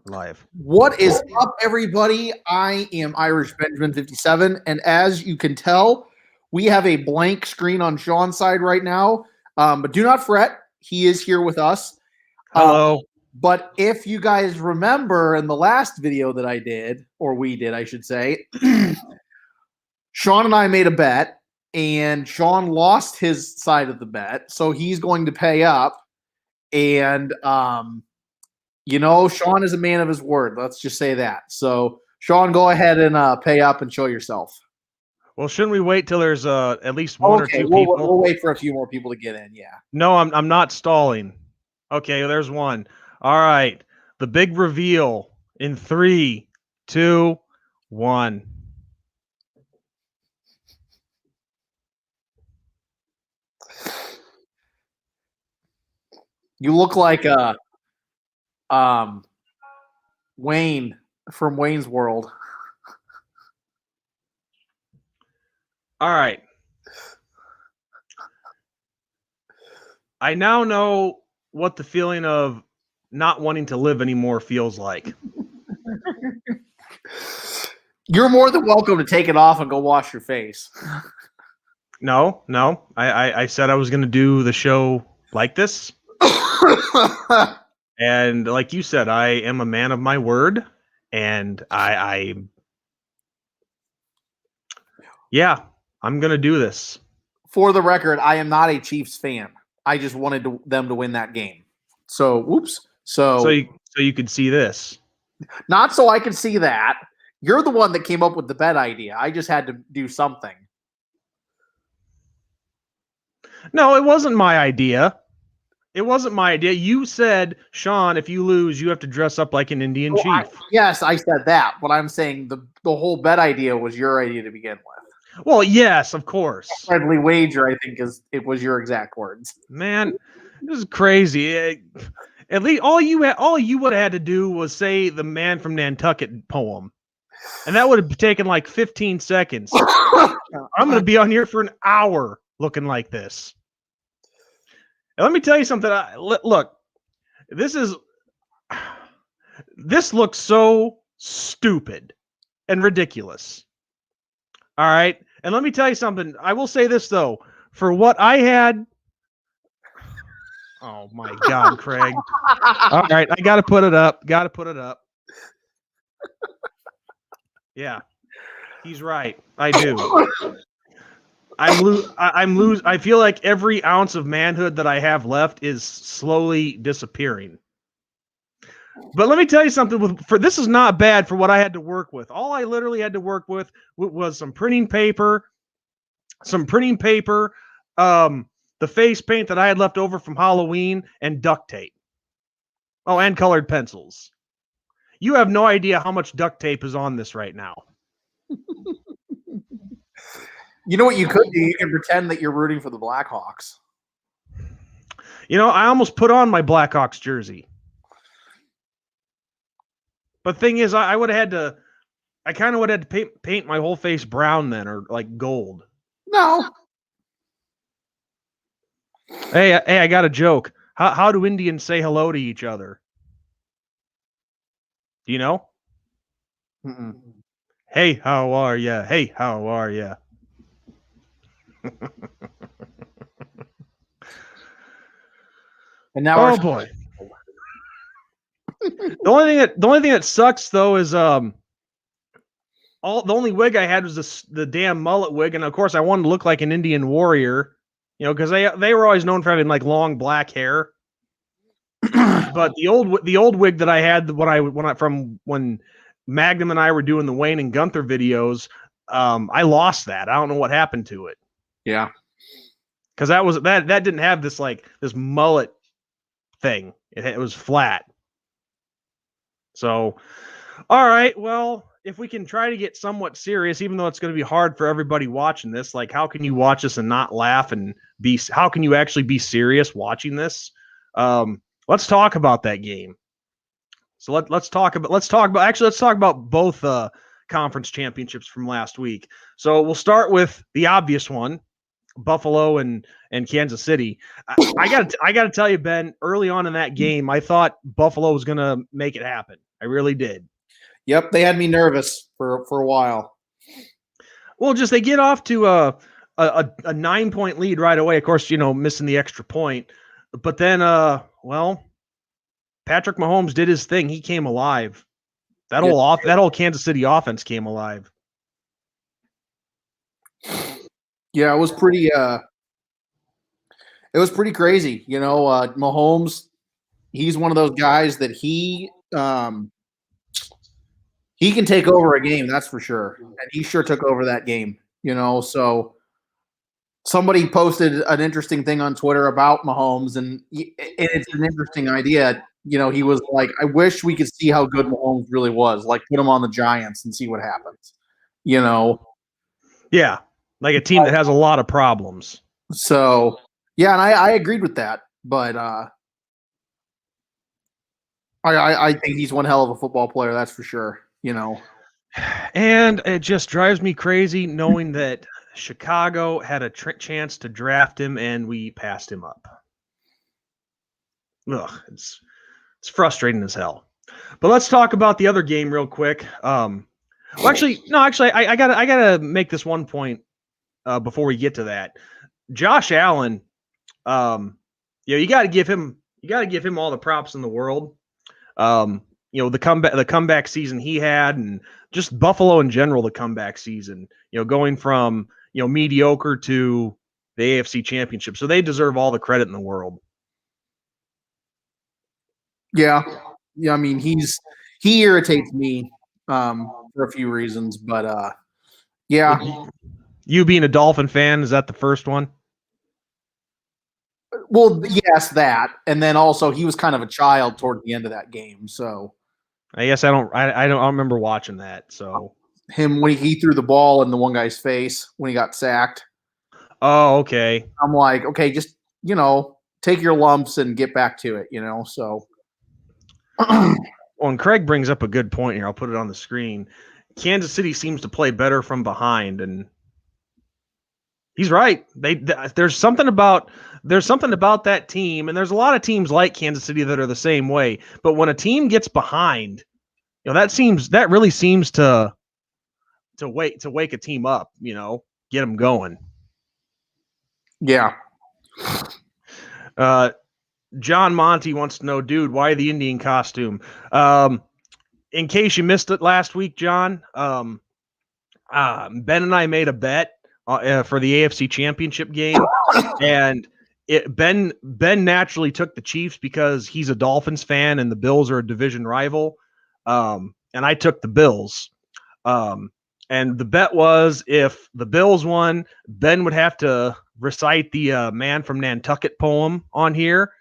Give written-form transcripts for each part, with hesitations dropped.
live. What is up, everybody? I am Irish Benjamin 57, and as you can tell, we have a blank screen on Sean's side right now. But do not fret, he is here with us. Hello. But if you guys remember in the last video that I did, or we did, I should say, Sean and I made a bet, and Sean lost his side of the bet, so he's going to pay up. And you know, Sean is a man of his word. Let's just say that. So, Sean, go ahead and pay up and show yourself. Well, shouldn't we wait till there's at least one or two people? We'll wait for a few more people to get in. Yeah. No, I'm not stalling. Okay, there's one. All right, the big reveal in 3, 2, 1. You look like Wayne from Wayne's World. All right. I now know what the feeling of not wanting to live anymore feels like. You're more than welcome to take it off and go wash your face. No. I said I was going to do the show like this. And like you said, I am a man of my word, and I'm going to do this. For the record, I am not a Chiefs fan. I just wanted them to win that game. So, whoops. So you could see this. Not so I could see that. You're the one that came up with the bet idea. I just had to do something. No, it wasn't my idea. It wasn't my idea. You said, Sean, if you lose, you have to dress up like an Indian chief. Yes, I said that. But I'm saying the whole bet idea was your idea to begin with. Well, yes, of course. Friendly wager, I think, it was your exact words. Man, this is crazy. At least all you would have had to do was say the Man from Nantucket poem. And that would have taken like 15 seconds. I'm going to be on here for an hour looking like this. And let me tell you something. Look, this looks so stupid and ridiculous. All right. And let me tell you something. I will say this, though. For what I had. Oh, my God, Craig. All right. I got to put it up. Yeah. He's right. I do. I feel like every ounce of manhood that I have left is slowly disappearing. But let me tell you something. This is not bad for what I had to work with. All I literally had to work with was some printing paper, the face paint that I had left over from Halloween, and duct tape. Oh, and colored pencils. You have no idea how much duct tape is on this right now. You know what you could do? You can pretend that you're rooting for the Blackhawks. You know, I almost put on my Blackhawks jersey. But thing is, I kind of would have had to paint my whole face brown then, or like gold. No. Hey, I got a joke. How do Indians say hello to each other? Do you know? Mm-mm. Hey, how are ya? Hey, how are ya? And now, oh boy. The only thing that sucks though is the only wig I had was the damn mullet wig, and of course I wanted to look like an Indian warrior, you know, because they were always known for having like long black hair. But the old wig that I had when Magnum and I were doing the Wayne and Gunther videos, I lost that. I don't know what happened to it. Yeah, because that didn't have this mullet thing. It was flat. So, all right. Well, if we can try to get somewhat serious, even though it's going to be hard for everybody watching this, like how can you watch this and not laugh and how can you actually be serious watching this? Let's talk about that game. So let's talk about both conference championships from last week. So we'll start with the obvious one. Buffalo and Kansas City. I got to tell you, Ben, early on in that game, I thought Buffalo was going to make it happen. I really did. Yep, they had me nervous for a while. Well, just they get off to a 9-point lead right away. Of course, missing the extra point. But then, Patrick Mahomes did his thing. He came alive. That whole Kansas City offense came alive. Yeah, it was pretty crazy. Mahomes, he's one of those guys that he can take over a game, that's for sure. And he sure took over that game, so somebody posted an interesting thing on Twitter about Mahomes, and it's an interesting idea. He was like, I wish we could see how good Mahomes really was. Like, put him on the Giants and see what happens. Yeah, like a team that has a lot of problems. So, yeah, and I agreed with that. But I think he's one hell of a football player, that's for sure. And it just drives me crazy knowing that Chicago had a chance to draft him and we passed him up. Ugh, it's frustrating as hell. But let's talk about the other game real quick. I gotta make this one point before we get to that. Josh Allen, you got to give him all the props in the world. The comeback season he had, and just Buffalo in general, the comeback season. Going from mediocre to the AFC Championship, so they deserve all the credit in the world. Yeah. I mean, he irritates me for a few reasons, but yeah. You being a Dolphin fan, is that the first one? Well, yes, that, and then also he was kind of a child toward the end of that game, so I guess I don't remember watching that. So him when he threw the ball in the one guy's face when he got sacked. Oh, okay. I'm like, okay, just take your lumps and get back to it, So. Well, and Craig brings up a good point here. I'll put it on the screen. Kansas City seems to play better from behind, and he's right. There's something about that team, and there's a lot of teams like Kansas City that are the same way. But when a team gets behind, that really seems to wake a team up. Get them going. Yeah. John Monty wants to know, dude, why the Indian costume? In case you missed it last week, John, Ben and I made a bet for the AFC Championship game, and Ben naturally took the Chiefs because he's a Dolphins fan and the Bills are a division rival, and I took the Bills. And the bet was if the Bills won, Ben would have to recite the Man from Nantucket poem on here.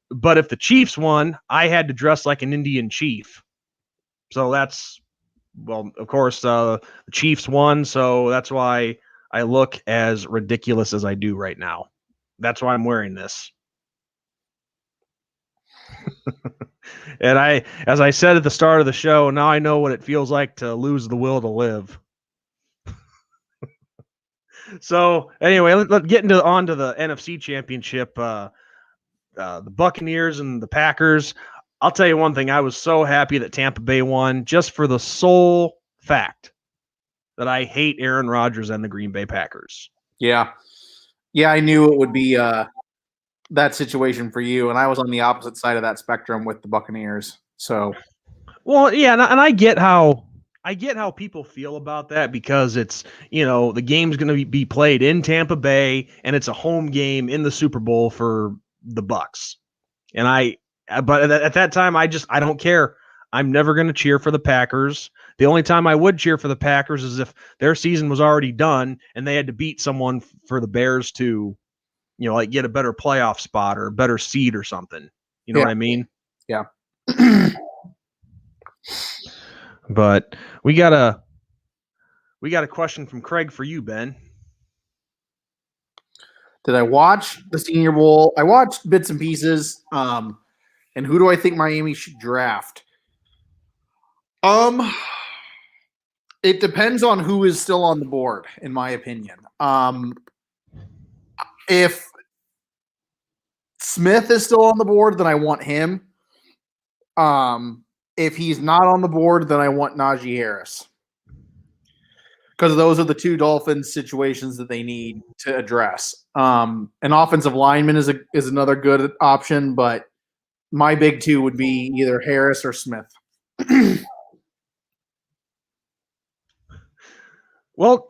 But if the Chiefs won, I had to dress like an Indian chief. So of course, the Chiefs won. So that's why I look as ridiculous as I do right now. That's why I'm wearing this. And as I said at the start of the show, now I know what it feels like to lose the will to live. So anyway, let's get onto the NFC Championship. The Buccaneers and the Packers. I'll tell you one thing. I was so happy that Tampa Bay won just for the sole fact that I hate Aaron Rodgers and the Green Bay Packers. Yeah. Yeah, I knew it would be that situation for you, and I was on the opposite side of that spectrum with the Buccaneers. So, well, yeah, and I get how people feel about that because it's, the game's going to be played in Tampa Bay and it's a home game in the Super Bowl for the Bucks. But at that time, I don't care. I'm never going to cheer for the Packers. The only time I would cheer for the Packers is if their season was already done and they had to beat someone for the Bears to, like get a better playoff spot or a better seed or something. You know what I mean? Yeah. But we got a question from Craig for you, Ben. Did I watch the Senior Bowl? I watched bits and pieces. And who do I think Miami should draft? It depends on who is still on the board, in my opinion. If Smith is still on the board, then I want him. If he's not on the board, then I want Najee Harris. Because those are the two Dolphins situations that they need to address. An offensive lineman is another good option, but my big two would be either Harris or Smith. Well,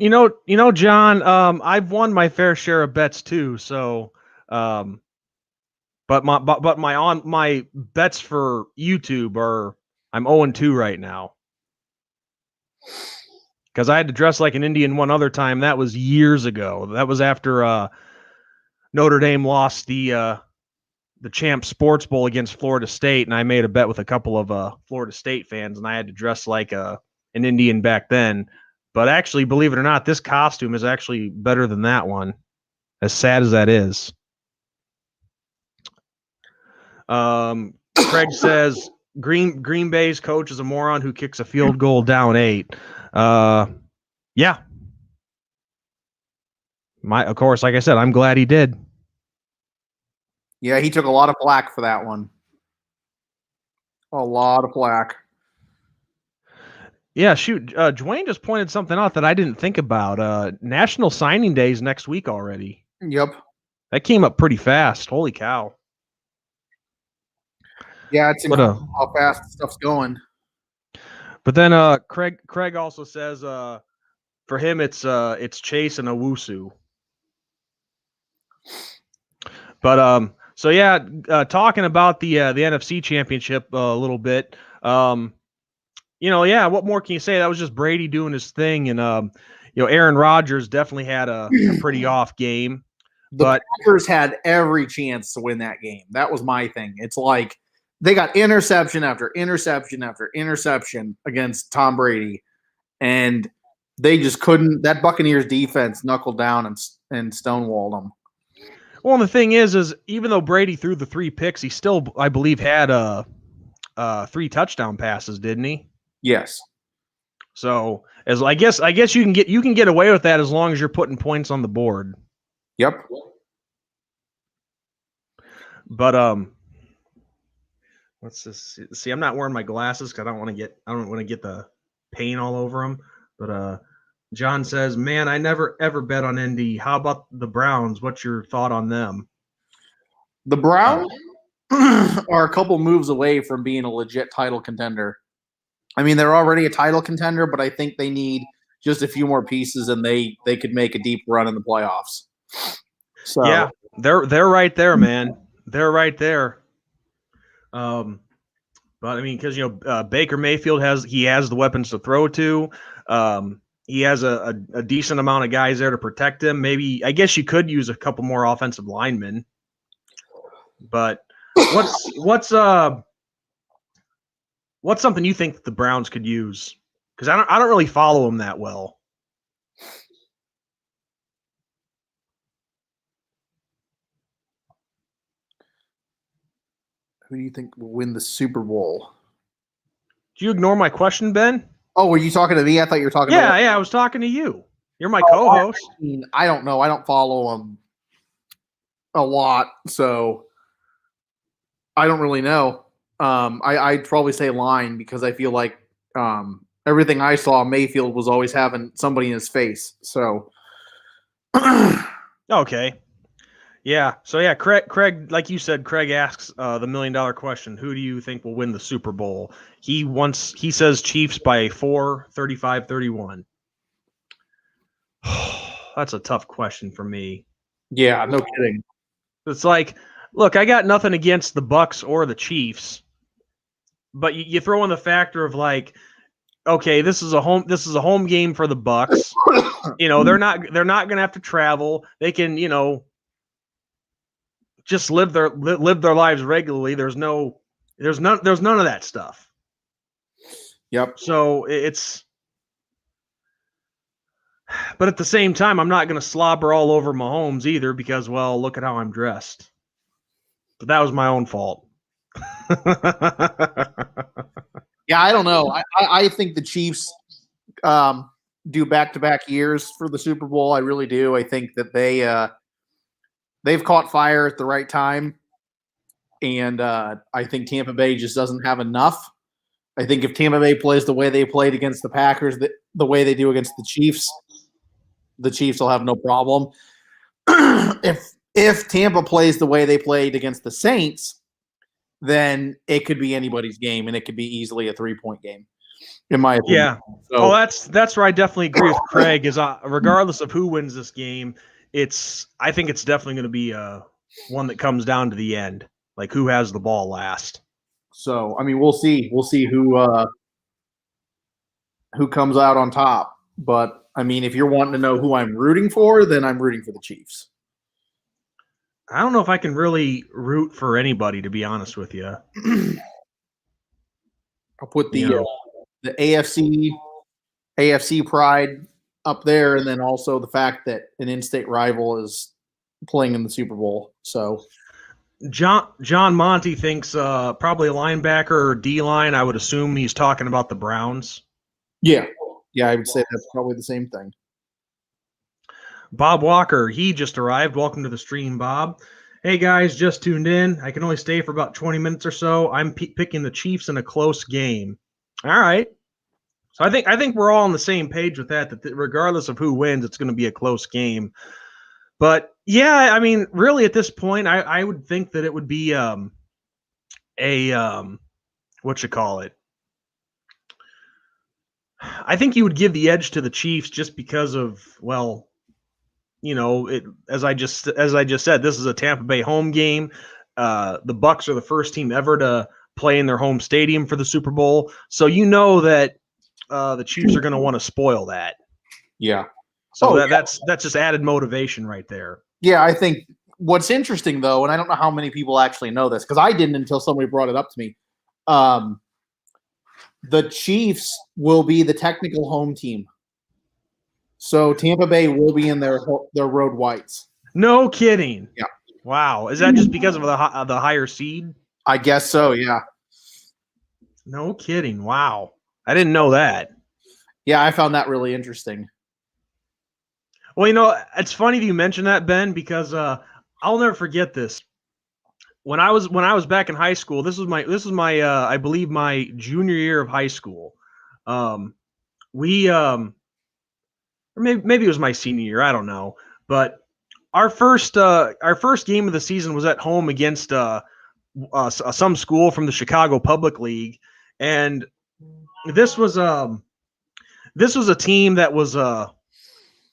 John, I've won my fair share of bets too. So, but my bets for YouTube are I'm 0-2 right now. Because I had to dress like an Indian one other time. That was years ago. That was after Notre Dame lost the Champ Sports Bowl against Florida State, and I made a bet with a couple of Florida State fans, and I had to dress like an Indian back then. But actually, believe it or not, this costume is actually better than that one, as sad as that is. Craig says Green Bay's coach is a moron who kicks a field goal down 8. Yeah. Of course, like I said, I'm glad he did. Yeah, he took a lot of flack for that one. A lot of flack. Yeah, shoot. Dwayne just pointed something out that I didn't think about. National Signing Day is next week already. Yep. That came up pretty fast. Holy cow. Yeah, it's incredible how fast stuff's going. But then Craig also says for him it's Chase and Owusu. But so yeah, talking about the NFC Championship a little bit. What more can you say? That was just Brady doing his thing, and Aaron Rodgers definitely had a pretty off game. The Packers had every chance to win that game. That was my thing. It's like they got interception after interception after interception against Tom Brady, and they just couldn't. That Buccaneers defense knuckled down and stonewalled them. Well, the thing is even though Brady threw the 3 picks, he still, I believe, had 3 touchdown passes, didn't he? Yes. So as I guess you can get away with that as long as you're putting points on the board. Yep. But let's just see. I'm not wearing my glasses because I don't want to get the paint all over them. But John says, "Man, I never ever bet on Indy. How about the Browns? What's your thought on them?" The Browns are a couple moves away from being a legit title contender. I mean, they're already a title contender, but I think they need just a few more pieces, and they could make a deep run in the playoffs. So yeah, they're right there, man. They're right there. But I mean, because Baker Mayfield has the weapons to throw to. He has a decent amount of guys there to protect him. Maybe I guess you could use a couple more offensive linemen. But what's something you think the Browns could use? Because I don't really follow them that well. Who do you think will win the Super Bowl? Did you ignore my question, Ben? Oh, were you talking to me? I thought you were talking to me. Yeah, I was talking to you. You're my co-host. I don't know. I don't follow them a lot, so I don't really know. I'd probably say line because I feel like everything I saw, Mayfield was always having somebody in his face. So okay. Yeah. So yeah, Craig, like you said, Craig asks the $1 million question: who do you think will win the Super Bowl? He says Chiefs by 4, 35-31. That's a tough question for me. Yeah, no kidding. It's like, look, I got nothing against the Bucks or the Chiefs, but you throw in the factor of like, okay, this is a home game for the Bucks. They're not going to have to travel. They can, just live their lives regularly. There's none of that stuff. Yep. So but at the same time, I'm not going to slobber all over Mahomes either because, well, look at how I'm dressed. But that was my own fault. Yeah, I don't know. I think the Chiefs do back-to-back years for the Super Bowl. I really do. I think that they they've caught fire at the right time, and I think Tampa Bay just doesn't have enough. I think if Tampa Bay plays the way they played against the Packers, the way they do against the Chiefs will have no problem. If Tampa plays the way they played against the Saints, then it could be anybody's game, and it could be easily a 3-point game, in my opinion. Yeah. So, that's where I definitely agree with Craig. Is regardless of who wins this game, I think it's definitely going to be one that comes down to the end, like who has the ball last. So I mean, we'll see who comes out on top. But I mean, if you're wanting to know who I'm rooting for, then I'm rooting for the Chiefs. I don't know if I can really root for anybody, to be honest with you. I'll put the AFC pride up there, and then also the fact that an in-state rival is playing in the Super Bowl. So John Monty thinks probably a linebacker or D-line. I would assume he's talking about the Browns. Yeah, I would say that's probably the same thing. Bob Walker, he just arrived. Welcome to the stream, Bob. Hey, guys, just tuned in. I can only stay for about 20 minutes or so. I'm picking the Chiefs in a close game. All right. So I think we're all on the same page with that regardless of who wins, it's going to be a close game. But, yeah, I mean, really at this point, I would think that it would be I think you would give the edge to the Chiefs just because of, well, you know, as I just said, this is a Tampa Bay home game. The Bucs are the first team ever to play in their home stadium for the Super Bowl. So you know that the Chiefs are going to want to spoil that. Yeah. So that's just added motivation right there. Yeah, I think what's interesting, though, and I don't know how many people actually know this, because I didn't until somebody brought it up to me. The Chiefs will be the technical home team. So Tampa Bay will be in their road whites. No kidding. Yeah. Wow. Is that just because of the higher seed? I guess so, yeah. No kidding. Wow. I didn't know that. Yeah, I found that really interesting. Well, you know, it's funny that you mentioned that, Ben, because I'll never forget this. When I was back in high school, this was my I believe my junior year of high school. Or maybe it was my senior year, I don't know. But our first game of the season was at home against some school from the Chicago Public League, and this was a team that was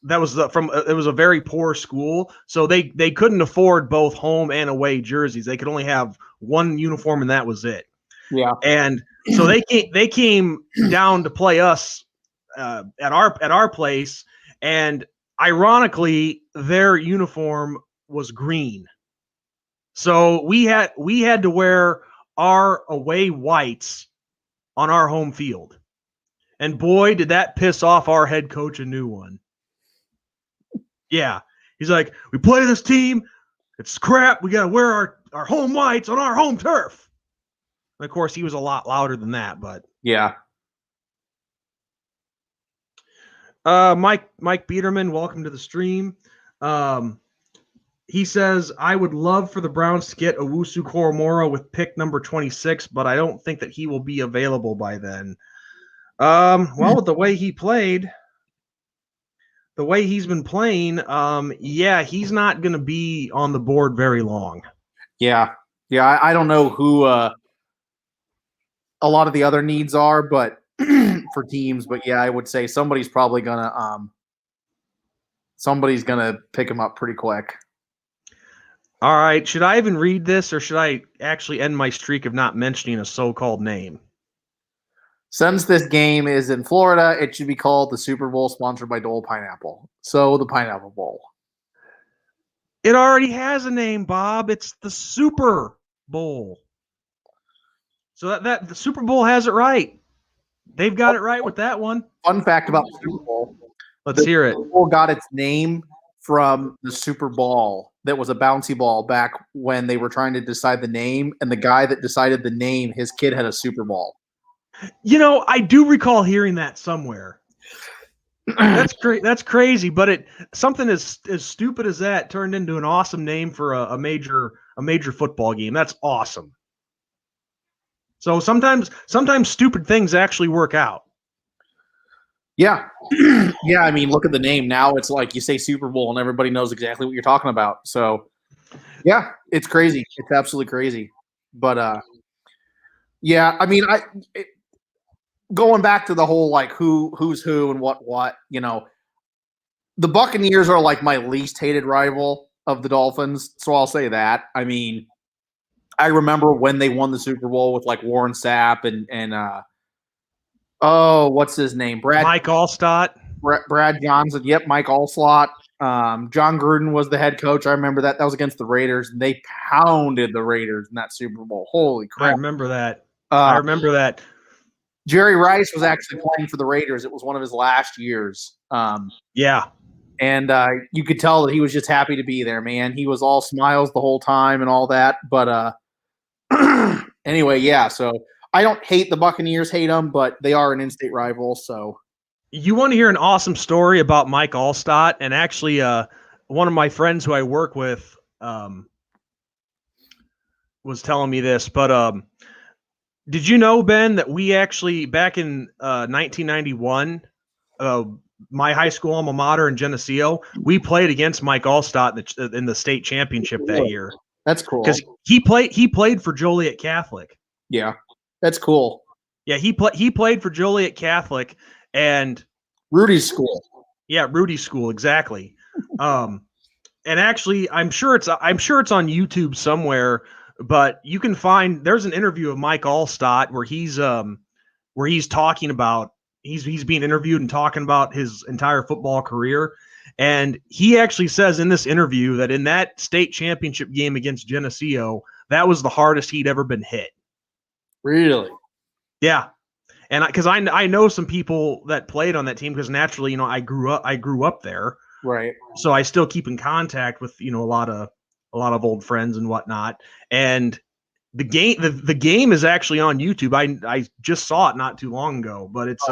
it was a very poor school, so they couldn't afford both home and away jerseys. They could only have one uniform, and that was it. Yeah. And so they came down to play us at our place, and ironically, their uniform was green. So we had to wear our away whites on our home field. And boy, did that piss off our head coach a new one. Yeah. He's like, we play this team. It's crap. We got to wear our home whites on our home turf. And of course, he was a lot louder than that, but. Yeah. Mike Biederman, welcome to the stream. He says, I would love for the Browns to get Owusu Koromora with pick number 26, but I don't think that he will be available by then. Well, with the way he played, the way he's been playing, yeah, he's not going to be on the board very long. Yeah. I don't know who a lot of the other needs are, but for teams, but yeah, I would say somebody's probably gonna pick him up pretty quick. All right, should I even read this, or should I actually end my streak of not mentioning a so-called name? Since this game is in Florida, it should be called the Super Bowl sponsored by Dole Pineapple. So the Pineapple Bowl. It already has a name, Bob. It's the Super Bowl. So that the Super Bowl has it right. They've got it right with that one. Fun fact about the Super Bowl. Let's hear it. The Super Bowl got its name from the Super Ball that was a bouncy ball back when they were trying to decide the name, and the guy that decided the name, his kid had a Super Bowl. You know, I do recall hearing that somewhere. That's great. That's crazy, but something as stupid as that turned into an awesome name for a major football game. That's awesome. So sometimes stupid things actually work out. Yeah. Yeah, I mean, look at the name. Now it's like you say Super Bowl and everybody knows exactly what you're talking about. So, yeah, it's crazy. It's absolutely crazy. But yeah, I mean, going back to the whole like who's who and what, the Buccaneers are like my least hated rival of the Dolphins, so I'll say that. I mean, I remember when they won the Super Bowl with like Warren Sapp and what's his name? Mike Allstott. Brad Johnson. Yep, Mike Allslott. John Gruden was the head coach. I remember that. That was against the Raiders. They pounded the Raiders in that Super Bowl. Holy crap. I remember that. Jerry Rice was actually playing for the Raiders. It was one of his last years. Yeah. And you could tell that he was just happy to be there, man. He was all smiles the whole time and all that. But anyway, yeah. So I don't hate the Buccaneers, hate them, but they are an in-state rival. So you want to hear an awesome story about Mike Allstott? And actually, one of my friends who I work with was telling me this. But did you know, Ben, that we actually back in 1991, my high school alma mater in Geneseo, we played against Mike Allstott in the state championship that year. That's cool. Because he played for Joliet Catholic. Yeah, that's cool. Yeah, he played for Joliet Catholic and Rudy's school. Yeah, Rudy's school, exactly. And actually, I'm sure it's on YouTube somewhere. But you can there's an interview of Mike Allstott where he's talking about he's being interviewed and talking about his entire football career. And he actually says in this interview that in that state championship game against Geneseo, that was the hardest he'd ever been hit. Really? Yeah. And because I know some people that played on that team because naturally, I grew up there. Right. So I still keep in contact with, a lot of old friends and whatnot. And the game is actually on YouTube. I just saw it not too long ago, but it's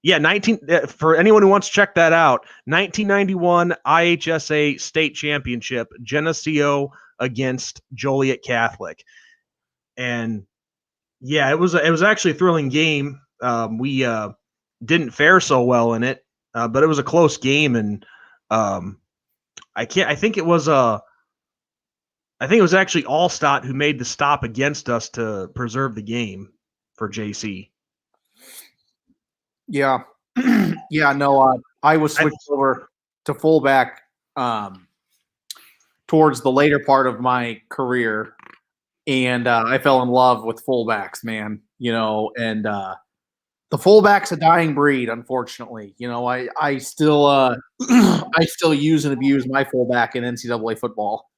19 for anyone who wants to check that out. 1991 IHSA state championship, Geneseo against Joliet Catholic. And yeah, it was actually a thrilling game. We didn't fare so well in it, but it was a close game. And I think it was actually Allstott who made the stop against us to preserve the game for JC. Yeah. Yeah, no, I was switched over to fullback towards the later part of my career, and I fell in love with fullbacks, man, and the fullback's a dying breed, unfortunately. I still I still use and abuse my fullback in NCAA football.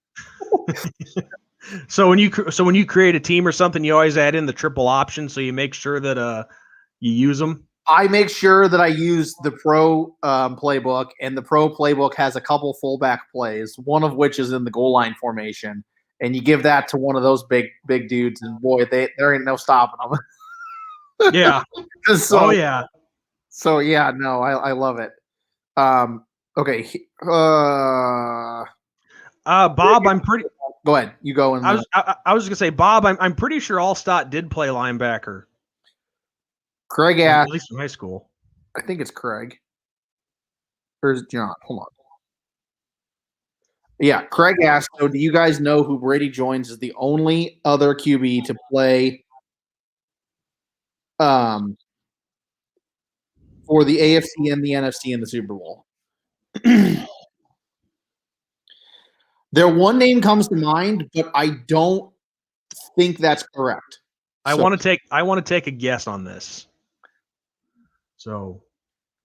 So when you create a team or something, you always add in the triple option, so you make sure that you use them. I make sure that I use the pro playbook, and the pro playbook has a couple fullback plays, one of which is in the goal line formation, and you give that to one of those big dudes, and boy, there ain't no stopping them. Yeah. So, oh yeah. So yeah, no, I love it. Okay. Bob, I'm pretty. Go ahead. You go. I was gonna say, Bob, I'm pretty sure Allstott did play linebacker. Craig asked, at least in high school. I think it's Craig. Where's John? Hold on. Yeah, Craig asked, so do you guys know who Brady Jones is the only other QB to play for the AFC and the NFC in the Super Bowl? Their one name comes to mind, but I don't think that's correct. I want to take a guess on this. So,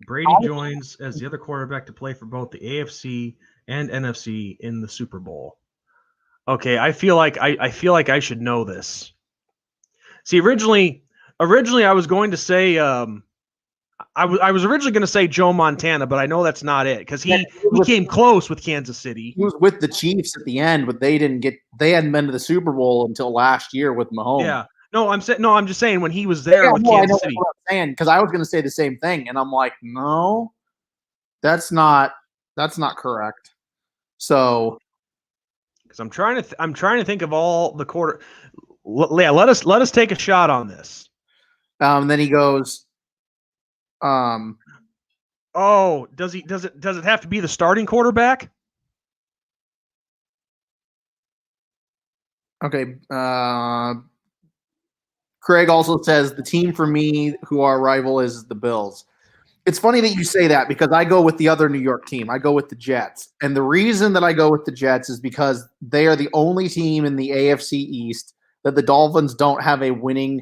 Brady joins as the other quarterback to play for both the AFC and NFC in the Super Bowl. Okay, I feel like I should know this. See, originally I was going to say I was originally going to say Joe Montana, but I know that's not it because he came close with Kansas City. He was with the Chiefs at the end, but they hadn't been to the Super Bowl until last year with Mahomes. Yeah. No, I'm just saying when he was there with I know Kansas City. what I'm saying, because I was going to say the same thing, and I'm like, no, that's not correct. So, Because I'm trying to think of all the quarter. Yeah, let us take a shot on this. then he goes, Oh, does it have to be the starting quarterback? okay. Craig also says the team for me who our rival is the Bills. It's funny that you say that because I go with the other New York team. I go with the Jets. And the reason that I go with the Jets is because they are the only team in the AFC East that the Dolphins don't have a winning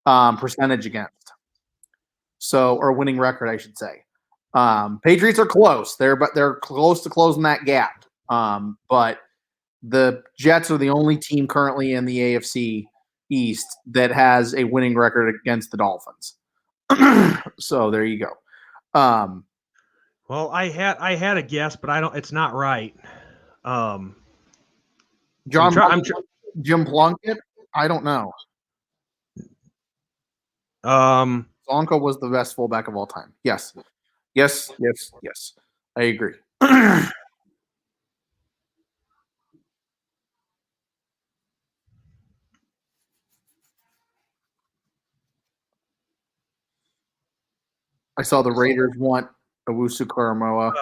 percentage against. So, or winning record, I should say. Patriots are close. They're close to closing that gap. But the Jets are the only team currently in the AFC East that has a winning record against the Dolphins. So there you go. Well, I had a guess, but I don't. It's not right. Jim Plunkett. I don't know. Zonka was the best fullback of all time. Yes. I agree. I saw the Raiders want Owusu-Koramoah.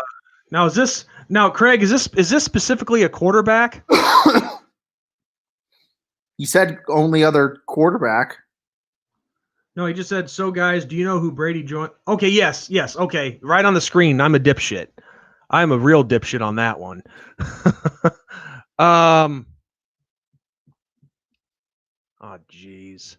Craig, is this specifically a quarterback? You said only other quarterback. No, he just said, so guys, do you know who Brady joined? Okay, yes, okay. Right on the screen. I'm a dipshit. I'm a real dipshit on that one. Oh, jeez.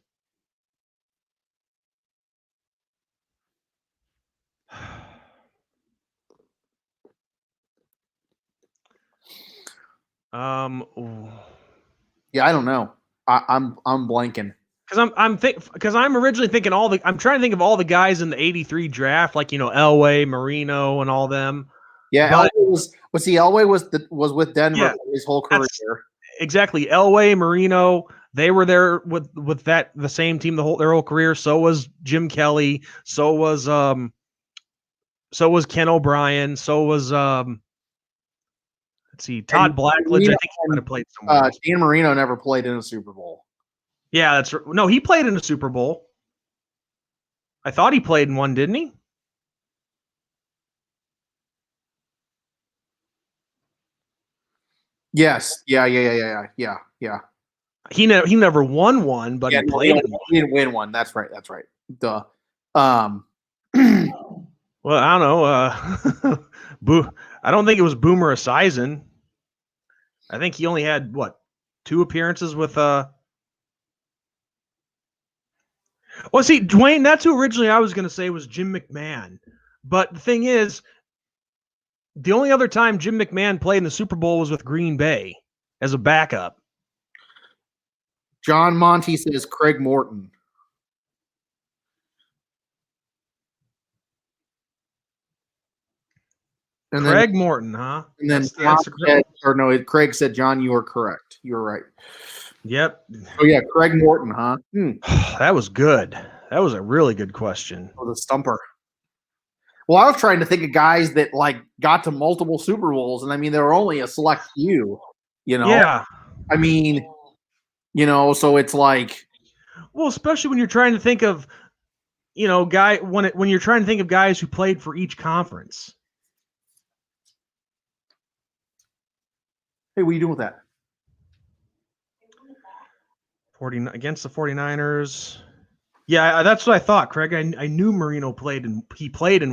Yeah, I don't know. I'm blanking. Because I'm originally thinking I'm trying to think of all the guys in the '83 draft, like Elway, Marino, and all them. Yeah, Elway Elway was with Denver his whole career. Exactly, Elway, Marino, they were there with the same team their whole career. So was Jim Kelly. So was Ken O'Brien. So was let's see, Todd Blackledge. I think he might have played somewhere else. Dan Marino never played in a Super Bowl. Yeah, no, he played in a Super Bowl. I thought he played in one, didn't he? Yes. Yeah. He never won one, but he played. He didn't win one. That's right. Duh. Well, I don't know. I don't think it was Boomer Esiason. I think he only had 2 appearances with Well, see, Dwayne, that's who originally I was going to say was Jim McMahon. But the thing is, the only other time Jim McMahon played in the Super Bowl was with Green Bay as a backup. John Monty says Craig Morton. And Craig Morton, huh? And then Craig said, John, you are correct. You're right. Yep. Oh, yeah, Craig Morton, huh? That was good. That was a really good question. Oh, the stumper. Well, I was trying to think of guys that got to multiple Super Bowls, and I mean there were only a select few. Yeah. I mean, so it's like. Well, especially when you're trying to think of, when you're trying to think of guys who played for each conference. Hey, what are you doing with that? Against the 49ers. Yeah, that's what I thought, Craig. I knew Marino played in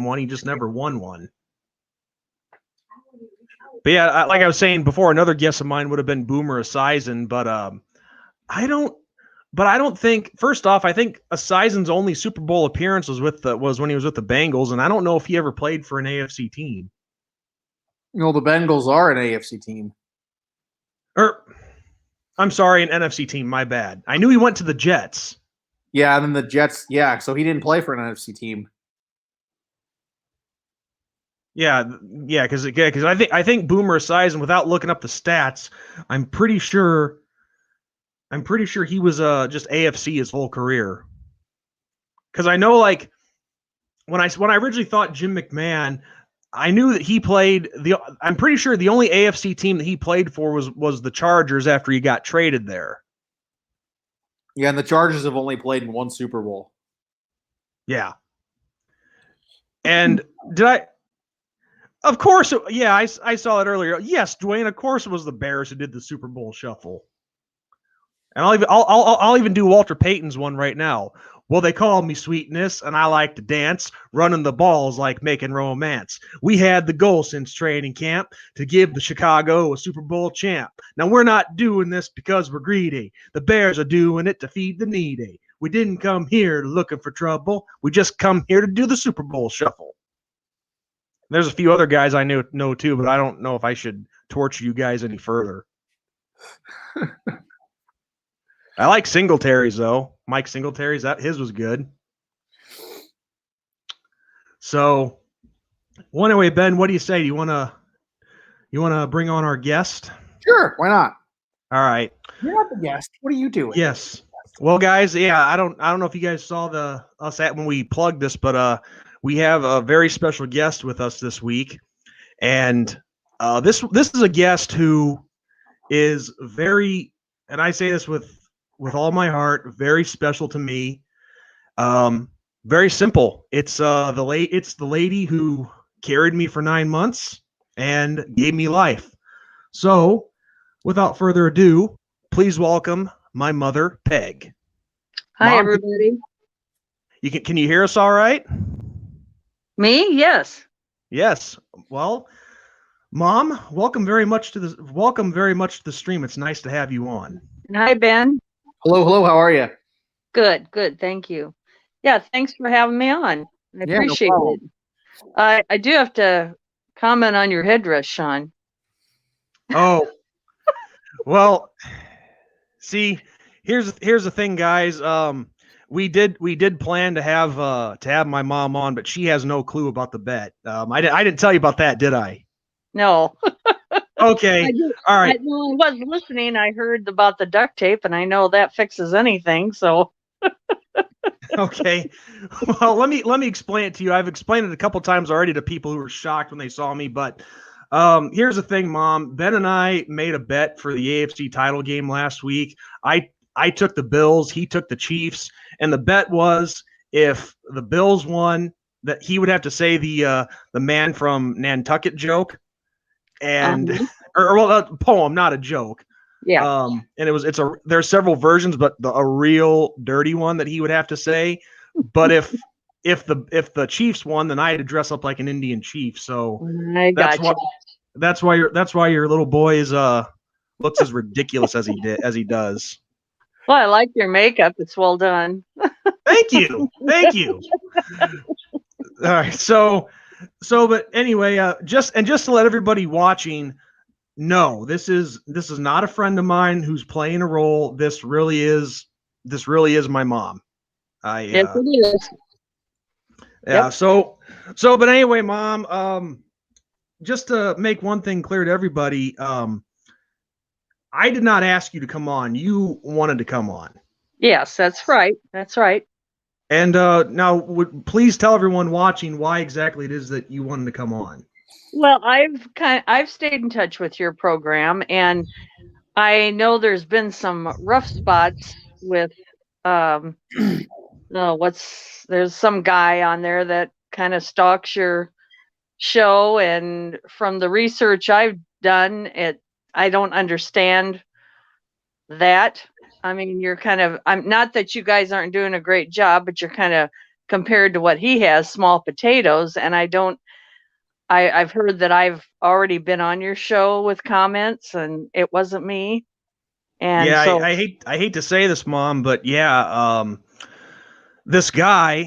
one. He just never won one. But yeah, like I was saying before, another guess of mine would have been Boomer Esiason, but I don't think. First off, I think Esiason's only Super Bowl appearance was when he was with the Bengals, and I don't know if he ever played for an AFC team. The Bengals are an AFC team. I'm sorry, an NFC team. My bad. I knew he went to the Jets. Yeah, and then the Jets. Yeah, so he didn't play for an NFC team. Yeah, because I think Boomer Esiason, without looking up the stats, I'm pretty sure I'm pretty sure he was just AFC his whole career. Because I know, like, when I originally thought Jim McMahon, I knew that he played I'm pretty sure the only AFC team that he played for was the Chargers after he got traded there. Yeah, and the Chargers have only played in one Super Bowl. Yeah. And of course, yeah, I saw it earlier. Yes, Dwayne, of course it was the Bears who did the Super Bowl shuffle. And I'll even do Walter Payton's one right now. Well, they call me Sweetness, and I like to dance. Running the balls like making romance. We had the goal since training camp to give the Chicago a Super Bowl champ. Now, we're not doing this because we're greedy. The Bears are doing it to feed the needy. We didn't come here looking for trouble. We just come here to do the Super Bowl shuffle. There's a few other guys I know too, but I don't know if I should torture you guys any further. I like Singletary's though. Mike Singletary's, his was good. So, well, anyway, Ben, what do you say? Do you want to bring on our guest? Sure, why not? All right. You're not the guest. What are you doing? Yes. Well, guys, yeah, I don't know if you guys saw us when we plugged this, but we have a very special guest with us this week, and this is a guest who is very, and I say this with all my heart, very special to me. Very simple. It's the lady who carried me for 9 months and gave me life. So, without further ado, please welcome my mother, Peg. Hi, Mom, everybody. Can you hear us all right? Me? Yes. Yes. Well, Mom, welcome very much to the stream. It's nice to have you on. Hi, Ben. Hello. How are you? Good. Thank you. Yeah, thanks for having me on. I appreciate problem. it. I do have to comment on your headdress, Sean. Oh, well, see, here's the thing, guys. We did plan to have my mom on, but she has no clue about the bet. I didn't tell you about that, did I? No. Okay. All right. I was listening. I heard about the duct tape, and I know that fixes anything. So. Okay. Well, let me explain it to you. I've explained it a couple times already to people who were shocked when they saw me, but here's the thing, Mom. Ben and I made a bet for the AFC title game last week. I took the Bills, he took the Chiefs, and the bet was if the Bills won, that he would have to say the man from Nantucket joke, and or poem, not a joke. Yeah. And there's several versions, but a real dirty one that he would have to say. But if the Chiefs won, then I had to dress up like an Indian chief. So that's why your little boy is looks as ridiculous as he does. Well, I like your makeup. It's well done. Thank you. All right. So, but anyway, just to let everybody watching know, this is not a friend of mine who's playing a role. This really is my mom. Yes, it is. Yeah. Yep. So, but anyway, Mom, just to make one thing clear to everybody, I did not ask you to come on. You wanted to come on. Yes, that's right. And now, please tell everyone watching why exactly it is that you wanted to come on. Well, I've stayed in touch with your program, and I know there's been some rough spots with there's some guy on there that kind of stalks your show, and from the research I've done, I don't understand that. I mean, I'm not that you guys aren't doing a great job, but you're kind of compared to what he has, small potatoes. And I've heard that I've already been on your show with comments, and it wasn't me. And yeah, so, I hate to say this, Mom, but yeah, this guy,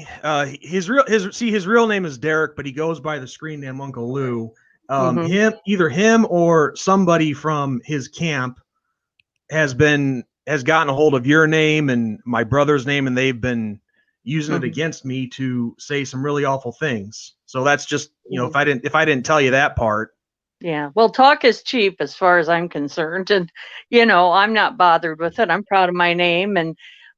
his real name is Derek, but he goes by the screen name Uncle Lou. Either him or somebody from his camp has gotten a hold of your name and my brother's name, and they've been using it against me to say some really awful things. So that's just, if I didn't tell you that part. Yeah. Well, talk is cheap as far as I'm concerned. And, I'm not bothered with it. I'm proud of my name.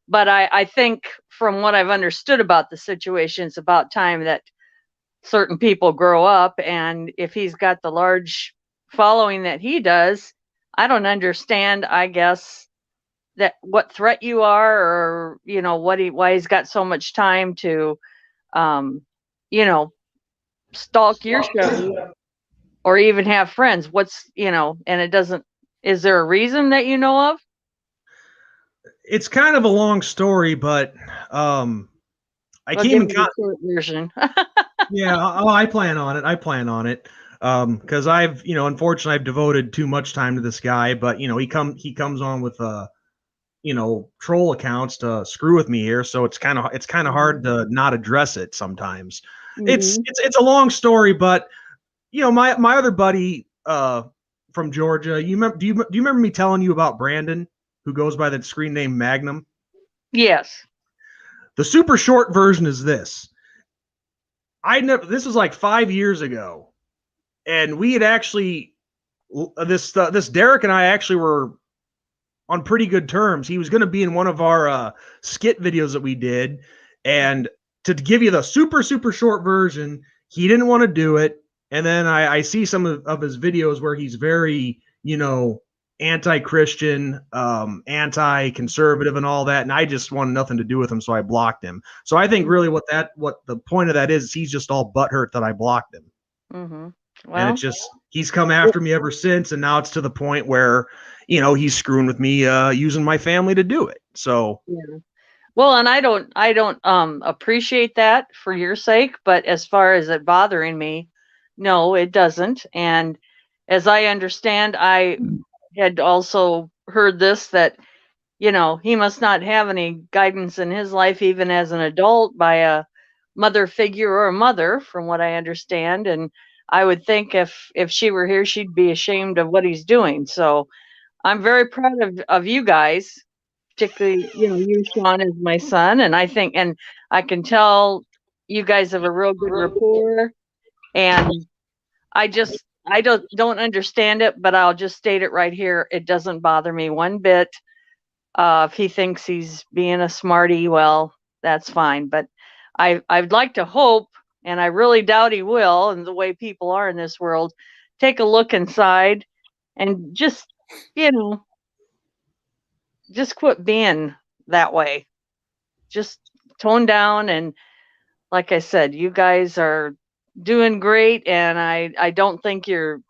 But I think from what I've understood about the situation, it's about time that certain people grow up. And if he's got the large following that he does, I don't understand, I guess, that what threat you are, or, why he's got so much time to, um, you know, stalk your show or even have friends. And it doesn't, is there a reason that you know of? It's kind of a long story, but I Well, came give in me con- the short version. yeah, I plan on it. I plan on it. Because unfortunately I've devoted too much time to this guy, but he comes on with troll accounts to screw with me here, so it's kind of hard to not address it sometimes. Mhm. It's a long story, but my other buddy from Georgia, do you remember me telling you about Brandon, who goes by the screen name Magnum? Yes. The super short version is this. This was like 5 years ago, and we had actually this Derek and I actually were on pretty good terms. He was going to be in one of our skit videos that we did, and to give you the super short version, he didn't want to do it. And then I see some of his videos where he's very anti-Christian, anti-conservative, and all that. And I just wanted nothing to do with him, so I blocked him. So I think really what the point of that is he's just all butthurt that I blocked him. Mm-hmm. Well, and it's just he's come after me ever since, and now it's to the point where he's screwing with me using my family to do it. So yeah. Well, and I don't appreciate that for your sake, but as far as it bothering me, no, it doesn't. And as I understand, I had also heard this, that he must not have any guidance in his life, even as an adult, by a mother figure or a mother, from what I understand. And I would think if she were here, she'd be ashamed of what he's doing. So I'm very proud of you guys, particularly, you, Sean, is my son. And I can tell you guys have a real good rapport. And I don't understand it, but I'll just state it right here. It doesn't bother me one bit. If he thinks he's being a smarty, well, that's fine. But I'd like to hope, and I really doubt he will, and the way people are in this world, take a look inside and just, just quit being that way. Just tone down. And like I said, you guys are doing great. And I don't think you're,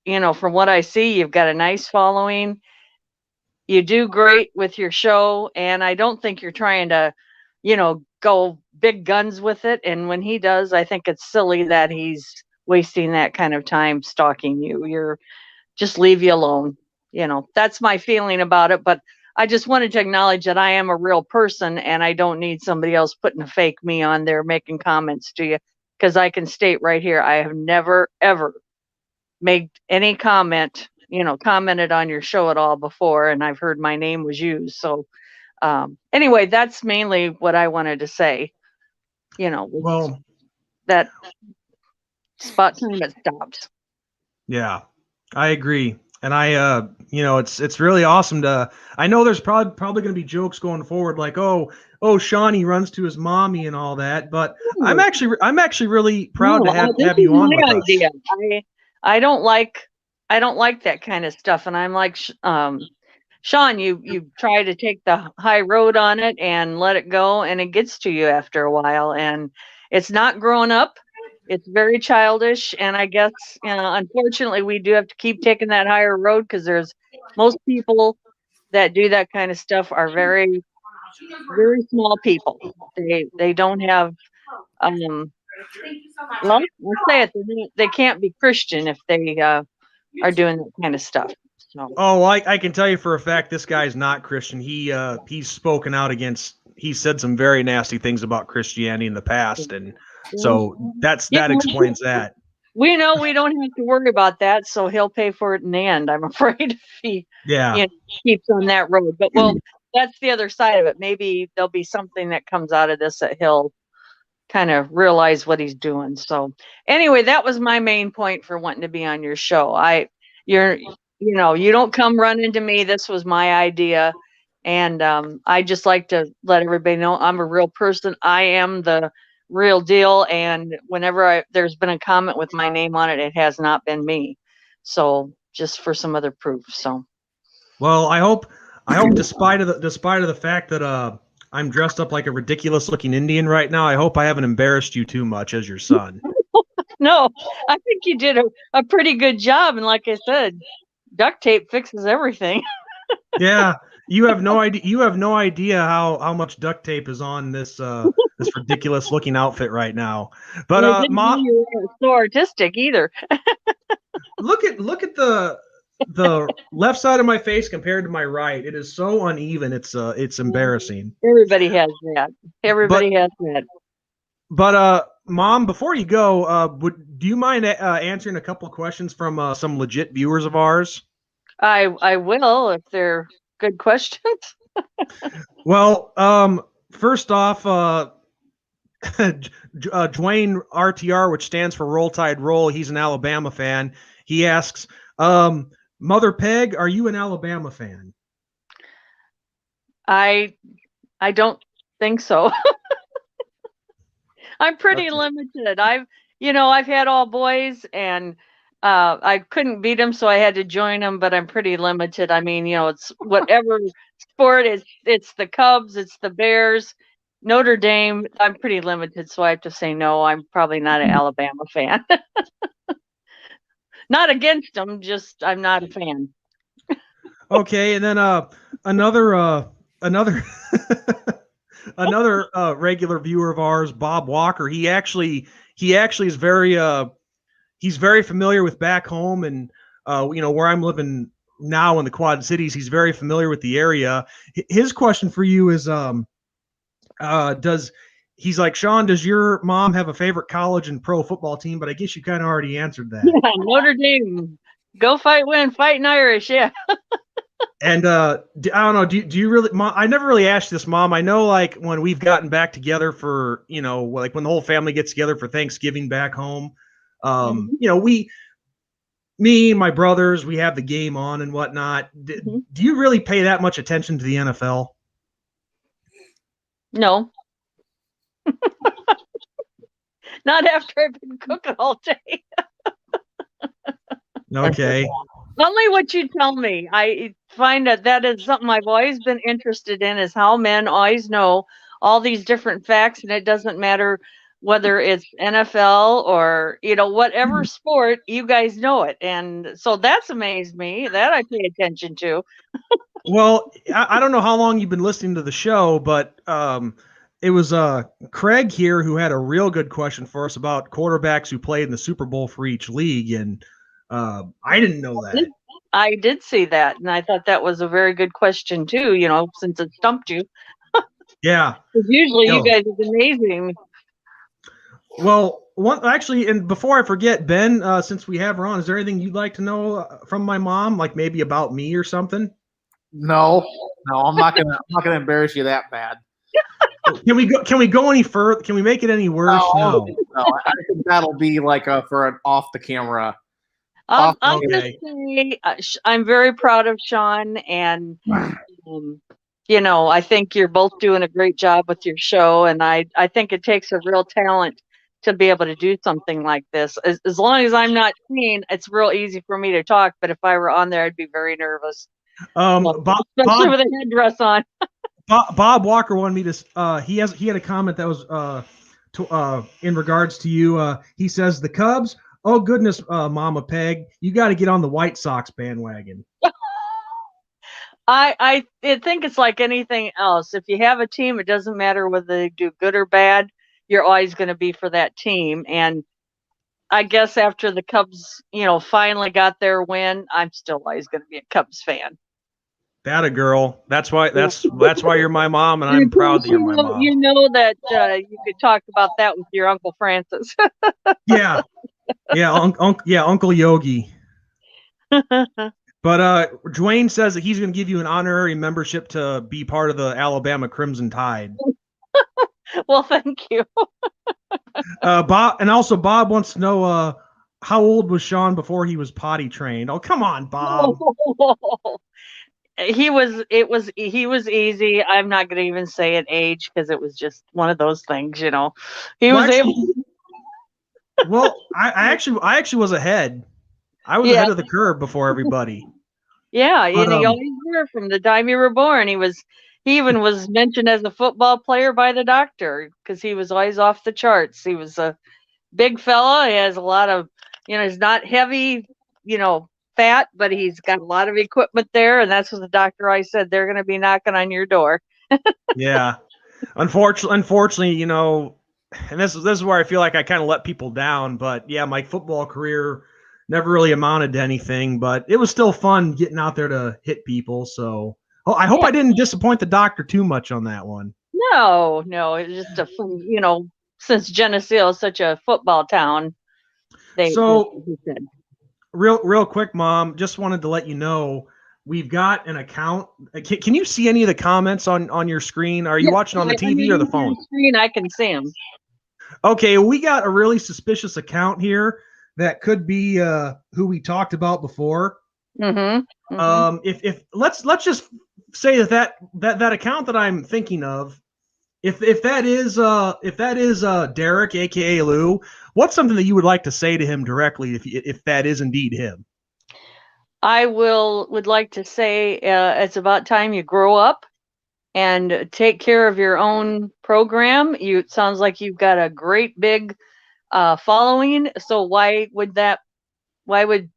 from what I see, you've got a nice following. You do great with your show, and I don't think you're trying to, go big guns with it. And when he does, I think it's silly that he's wasting that kind of time stalking you. Just leave you alone. That's my feeling about it. But I just wanted to acknowledge that I am a real person, and I don't need somebody else putting a fake me on there making comments to you, because I can state right here, I have never, ever made any commented on your show at all before, and I've heard my name was used. So anyway, that's mainly what I wanted to say. well, that spot time it stopped. Yeah, I agree. And it's really awesome I know there's probably going to be jokes going forward like, oh, Shawnee runs to his mommy and all that, but I'm actually really proud to have you on with idea. us. I don't like that kind of stuff. And I'm like, Sean, you try to take the high road on it and let it go, and it gets to you after a while, and it's not grown up. It's very childish, and I guess unfortunately we do have to keep taking that higher road, because there's most people that do that kind of stuff are very, very small people. They don't have well, I'll say it, they can't be Christian if they are doing that kind of stuff. So. Oh, I can tell you for a fact this guy's not Christian. He's spoken out against. He said some very nasty things about Christianity in the past, and so that explains that. We know we don't have to worry about that, so he'll pay for it in the end, I'm afraid, if he keeps on that road. But well, that's the other side of it. Maybe there'll be something that comes out of this that he'll kind of realize what he's doing. So anyway, that was my main point for wanting to be on your show. You don't come running to me. This was my idea. And I just like to let everybody know I'm a real person. I am the real deal. And whenever there's been a comment with my name on it, it has not been me. So just for some other proof. So, well, I hope despite of the fact that I'm dressed up like a ridiculous looking Indian right now, I hope I haven't embarrassed you too much as your son. no, I think you did a pretty good job. And like I said, duct tape fixes everything. Yeah, you have no idea. You have no idea how much duct tape is on this this ridiculous looking outfit right now. But Mom, you weren't so artistic either. look at the left side of my face compared to my right. It is so uneven. It's embarrassing. Everybody has that. Everybody has that. But Mom, before you go, do you mind answering a couple of questions from some legit viewers of ours? I will if they're good questions. Well, first off, Dwayne RTR, which stands for Roll Tide Roll, he's an Alabama fan. He asks, Mother Peg, are you an Alabama fan? I don't think so. I'm pretty limited. I've had all boys and I couldn't beat them, so I had to join them, but I'm pretty limited. I mean, it's whatever sport it's the Cubs, it's the Bears, Notre Dame. I'm pretty limited, so I have to say no. I'm probably not an Alabama fan. Not against them, just I'm not a fan. Okay, and then another another regular viewer of ours, Bob Walker. He actually is very he's very familiar with back home and where I'm living now in the Quad Cities. He's very familiar with the area. His question for you is he's like, Sean, does your mom have a favorite college and pro football team? But I guess you kind of already answered that. Yeah, Notre Dame. Go fight, win, fighting Irish. Yeah. And I don't know. Do you really? Mom, I never really asked this, Mom. I know, like when we've gotten back together for like when the whole family gets together for Thanksgiving back home. Me, my brothers, we have the game on and whatnot. Do you really pay that much attention to the NFL? No. Not after I've been cooking all day. Okay. Only what you tell me. I find that is something I've always been interested in, is how men always know all these different facts, and it doesn't matter whether it's NFL or whatever sport, you guys know it. And so that's amazed me. That I pay attention to. Well, I don't know how long you've been listening to the show, but it was Craig here who had a real good question for us about quarterbacks who played in the Super Bowl for each league, and I didn't know that. I did see that, and I thought that was a very good question too, since it stumped you. Yeah. Usually you guys are amazing. Well, and before I forget, Ben, since we have her on, is there anything you'd like to know from my mom, like maybe about me or something? No, I'm not gonna embarrass you that bad. Can we go any further? Can we make it any worse? No. I think that'll be like for an off the camera. I'll just say I'm very proud of Sean, and I think you're both doing a great job with your show, and I think it takes a real talent to be able to do something like this. As long as I'm not seen, it's real easy for me to talk, but if I were on there, I'd be very nervous. Especially with a headdress on. Bob Walker wanted me to. He had a comment that was in regards to you. He says the Cubs. Oh goodness, Mama Peg, you got to get on the White Sox bandwagon. I think it's like anything else. If you have a team, it doesn't matter whether they do good or bad. You're always going to be for that team. And I guess after the Cubs, finally got their win, I'm still always going to be a Cubs fan. That a girl. That's why you're my mom, and I'm proud that you're my mom. You know that you could talk about that with your Uncle Francis. Yeah, Uncle Yogi. But Dwayne says that he's going to give you an honorary membership to be part of the Alabama Crimson Tide. Well, thank you. Bob, and also Bob wants to know how old was Sean before he was potty trained? Oh, come on, Bob. He was easy. I'm not going to even say an age because it was just one of those things, you know. He Well, was actually- able. Well, I actually was ahead. I was Yeah. ahead of the curve before everybody. Yeah, But, and he always were from the time you were born. He even was mentioned as a football player by the doctor because he was always off the charts. He was a big fella. He has a lot of, you know, he's not heavy, you know, fat, but he's got a lot of equipment there, and that's what the doctor always said. They're going to be knocking on your door. Yeah. Unfortunately, you know, and this is where I feel like I kind of let people down. But yeah, my football career never really amounted to anything, but it was still fun getting out there to hit people. So I hope I didn't disappoint the doctor too much on that one. No, it's just a fun, you know, since Geneseo is such a football town, So he said. real quick, Mom, just wanted to let you know we've got an account. Can you see any of the comments on your screen? Are you watching on the TV or the phone? Screen, I can see them. Okay, we got a really suspicious account here that could be who we talked about before. Mm-hmm. Mm-hmm. If let's just say that account that I'm thinking of, if that is Derek, aka Lou, what's something that you would like to say to him directly if that is indeed him? I would like to say it's about time you grow up and take care of your own program. It sounds like you've got a great big following. So why would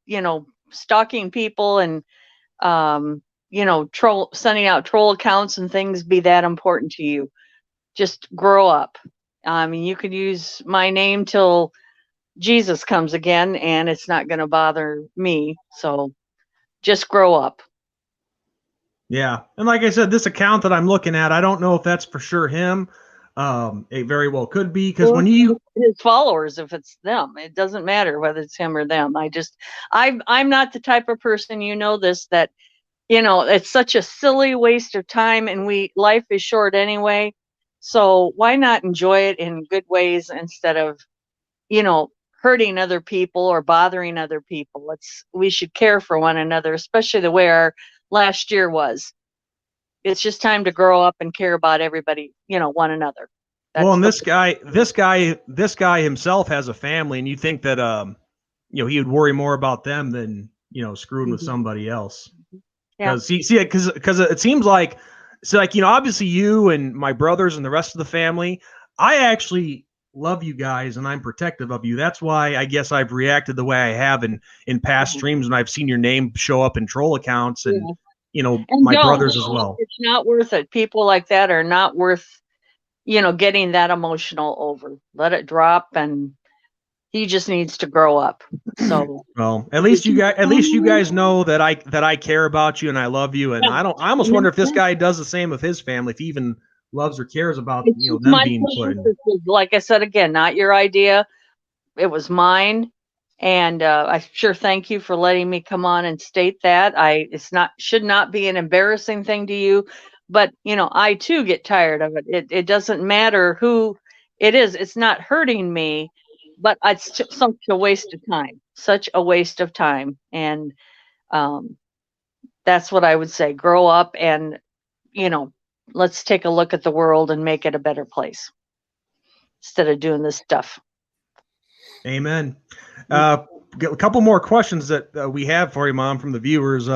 you know, stalking people and you know, sending out troll accounts and things be that important to you? Just grow up. I mean, you could use my name till Jesus comes again, and it's not going to bother me. So just grow up. Yeah, and like I said, this account that I'm looking at, I don't know if that's for sure him. It very well could be because when you his followers, if it's them, it doesn't matter whether it's him or them. I'm not the type of person, you know this, that, you know, it's such a silly waste of time, and life is short anyway. So why not enjoy it in good ways instead of, you know, hurting other people or bothering other people? We should care for one another, especially the way our last year was. It's just time to grow up and care about everybody, you know, one another. Well, and this guy himself has a family, and you think that you know, he would worry more about them than, you know, screwing with somebody else. Yeah. Because it seems like, so like, you know, obviously you and my brothers and the rest of the family, I actually love you guys and I'm protective of you. That's why I guess I've reacted the way I have in past streams when I've seen your name show up in troll accounts and you know, and my brothers as well. It's not worth it. People like that are not worth, you know, getting that emotional over. Let it drop, and he just needs to grow up. So well, at least you guys know that I care about you and I love you, and I almost wonder if this guy does the same with his family, if he even loves or cares about, you know, them being put in. Like I said, again, not your idea. It was mine. And I sure thank you for letting me come on and state that. Should not be an embarrassing thing to you, but you know, I too get tired of it. It doesn't matter who it is. It's not hurting me, but it's such a waste of time. And that's what I would say. Grow up and, you know, let's take a look at the world and make it a better place instead of doing this stuff. Amen. A couple more questions that we have for you, Mom, from the viewers.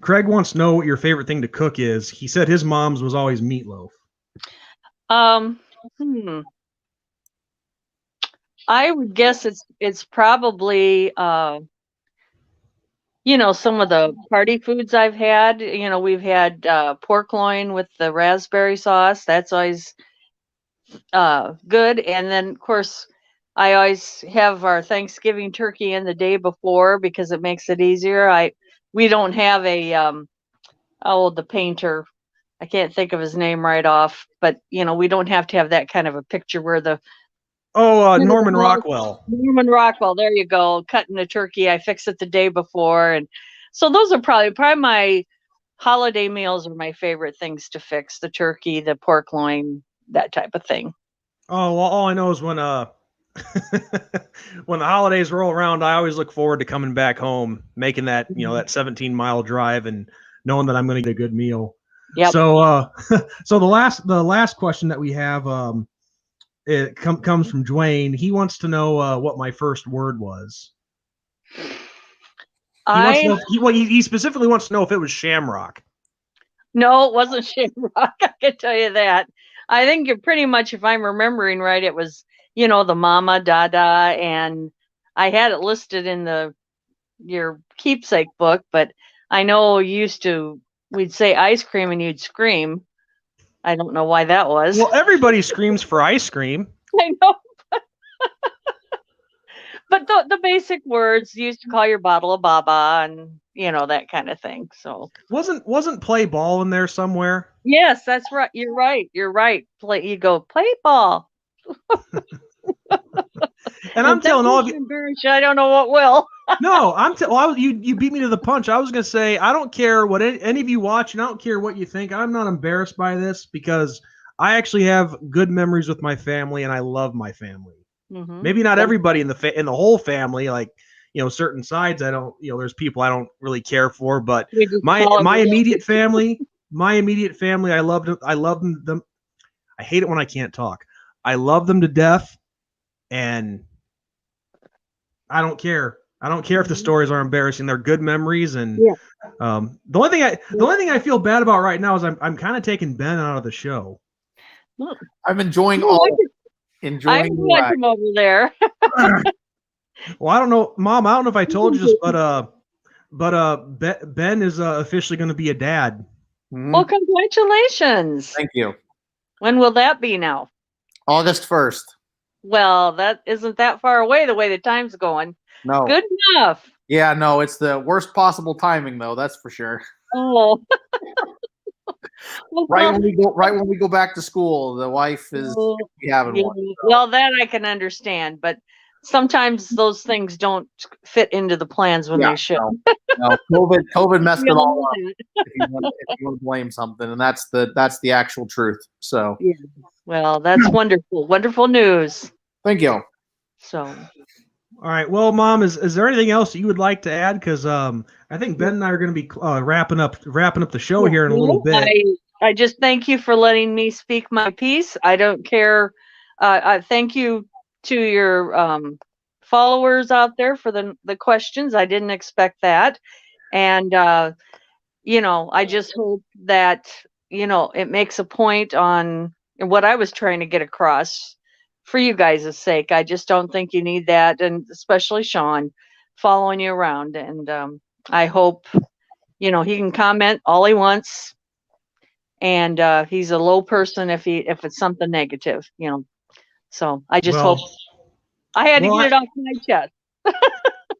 Craig wants to know what your favorite thing to cook is. He said his mom's was always meatloaf. I would guess it's probably you know, some of the party foods I've had. You know, we've had pork loin with the raspberry sauce. That's always good. And then of course I always have our Thanksgiving turkey in the day before because it makes it easier. We don't have a the painter, I can't think of his name right off, but you know, we don't have to have that kind of a picture where the Norman Rockwell. Norman Rockwell, there you go. Cutting the turkey, I fix it the day before, and so those are probably my holiday meals are my favorite things to fix: the turkey, the pork loin, that type of thing. Oh, well, all I know is when when the holidays roll around, I always look forward to coming back home, making that, that 17-mile drive and knowing that I'm going to get a good meal. Yep. So, so the last question that we have, it comes from Dwayne. He wants to know what my first word was. He specifically wants to know if it was shamrock. No, it wasn't shamrock. I can tell you that. I think you're pretty much, if I'm remembering right, it was, the mama, dada, and I had it listed in your keepsake book, but I know we'd say ice cream and you'd scream. I don't know why that was. Well, everybody screams for ice cream. I know. But the basic words, you used to call your bottle a baba and, that kind of thing. So wasn't play ball in there somewhere? Yes, that's right. You're right. You go play ball. And I'm telling all of you, I don't know what will. No, you beat me to the punch. I was going to say, I don't care what any of you watch, and I don't care what you think. I'm not embarrassed by this because I actually have good memories with my family, and I love my family. Mm-hmm. Maybe not everybody in the whole family, like, certain sides I don't, there's people I don't really care for, but my immediate family, I love them. I hate it when I can't talk. I love them to death, and I don't care. I don't care if the stories are embarrassing. They're good memories, and the only thing I feel bad about right now is I'm kind of taking Ben out of the show. I'm enjoying I'm him over there. Well, I don't know, Mom. I don't know if I told you this, but Ben is officially going to be a dad. Mm-hmm. Well, congratulations! Thank you. When will that be now? August 1st. Well, that isn't that far away. The way the time's going. No. Good enough. Yeah, no, it's the worst possible timing, though. That's for sure. Oh. Right when we go back to school, the wife is having one. So. Well, that I can understand, but sometimes those things don't fit into the plans when they should. No, COVID messed it all up. If you want to blame something, and that's the actual truth. So yeah. Well, that's wonderful. Wonderful news. Thank you. So all right. Well, Mom, is there anything else you would like to add? Because I think Ben and I are going to be wrapping up the show here in a little bit. I just thank you for letting me speak my piece. I don't care. I thank you to your followers out there for the questions. I didn't expect that, and I just hope that it makes a point on what I was trying to get across. For you guys' sake, I just don't think you need that, and especially Sean following you around. And I hope he can comment all he wants, and he's a low person if it's something negative, So I just hope I had to get it off my chest.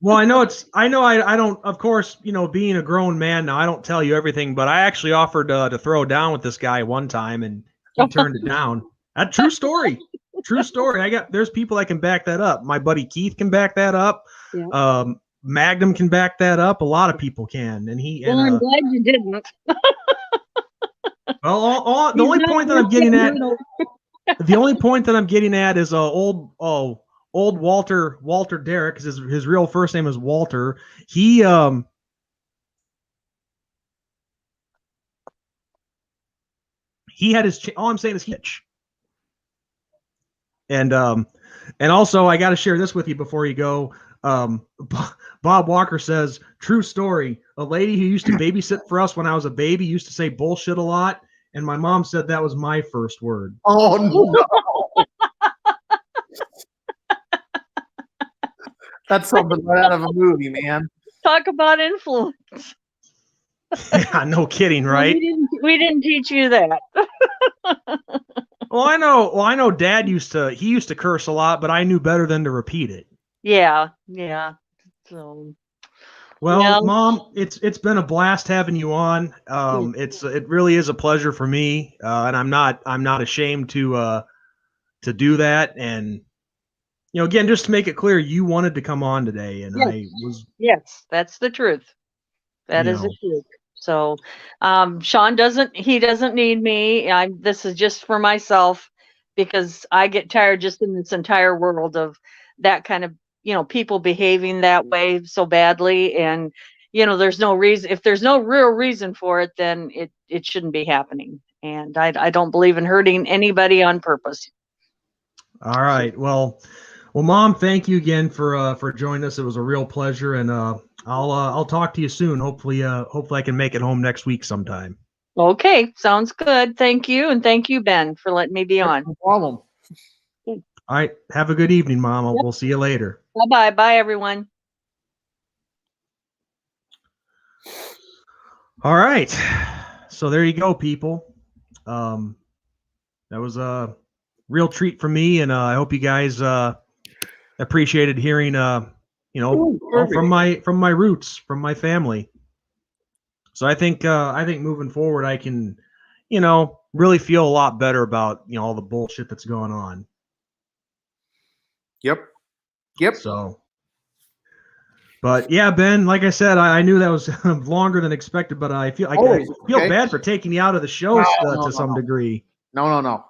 Well, I don't, of course, being a grown man now, I don't tell you everything, but I actually offered to throw down with this guy one time, and he turned it down. That's true story. True story. There's people that can back that up. My buddy Keith can back that up. Yeah. Magnum can back that up. A lot of people can. And I'm glad you didn't. Well, the only point that I'm getting at is old Walter Derrick, because his real first name is Walter. He had his all I'm saying is hitch. And also I got to share this with you before you go. Bob Walker says, true story. A lady who used to babysit for us when I was a baby used to say bullshit a lot, and my mom said that was my first word. Oh no. That's something right out of a movie, man. Talk about influence. Yeah, no kidding, right? We didn't teach you that. Well, I know Dad used to curse a lot, but I knew better than to repeat it. Yeah. So well, Mom, it's been a blast having you on. It really is a pleasure for me, and I'm not ashamed to do that. And again, just to make it clear, you wanted to come on today, and yes. I was. Yes, that's the truth. That is the truth. So, Sean doesn't need me. This is just for myself because I get tired just in this entire world of that kind of, people behaving that way so badly. And, there's no reason, if there's no real reason for it, then it shouldn't be happening. And I don't believe in hurting anybody on purpose. All right. Well, Mom, thank you again for joining us. It was a real pleasure, and I'll talk to you soon. Hopefully I can make it home next week sometime. Okay, sounds good. Thank you, and thank you, Ben, for letting me be on. No problem. All right. Have a good evening, Mom. We'll see you later. Bye-bye. Bye, everyone. All right. So there you go, people. That was a real treat for me, and I hope you guys appreciated hearing from my roots, from my family. So I think moving forward I can really feel a lot better about all the bullshit that's going on. Yep. So, but yeah, Ben, like I said, I knew that was longer than expected, but I feel I feel bad for taking you out of the show to some degree. No.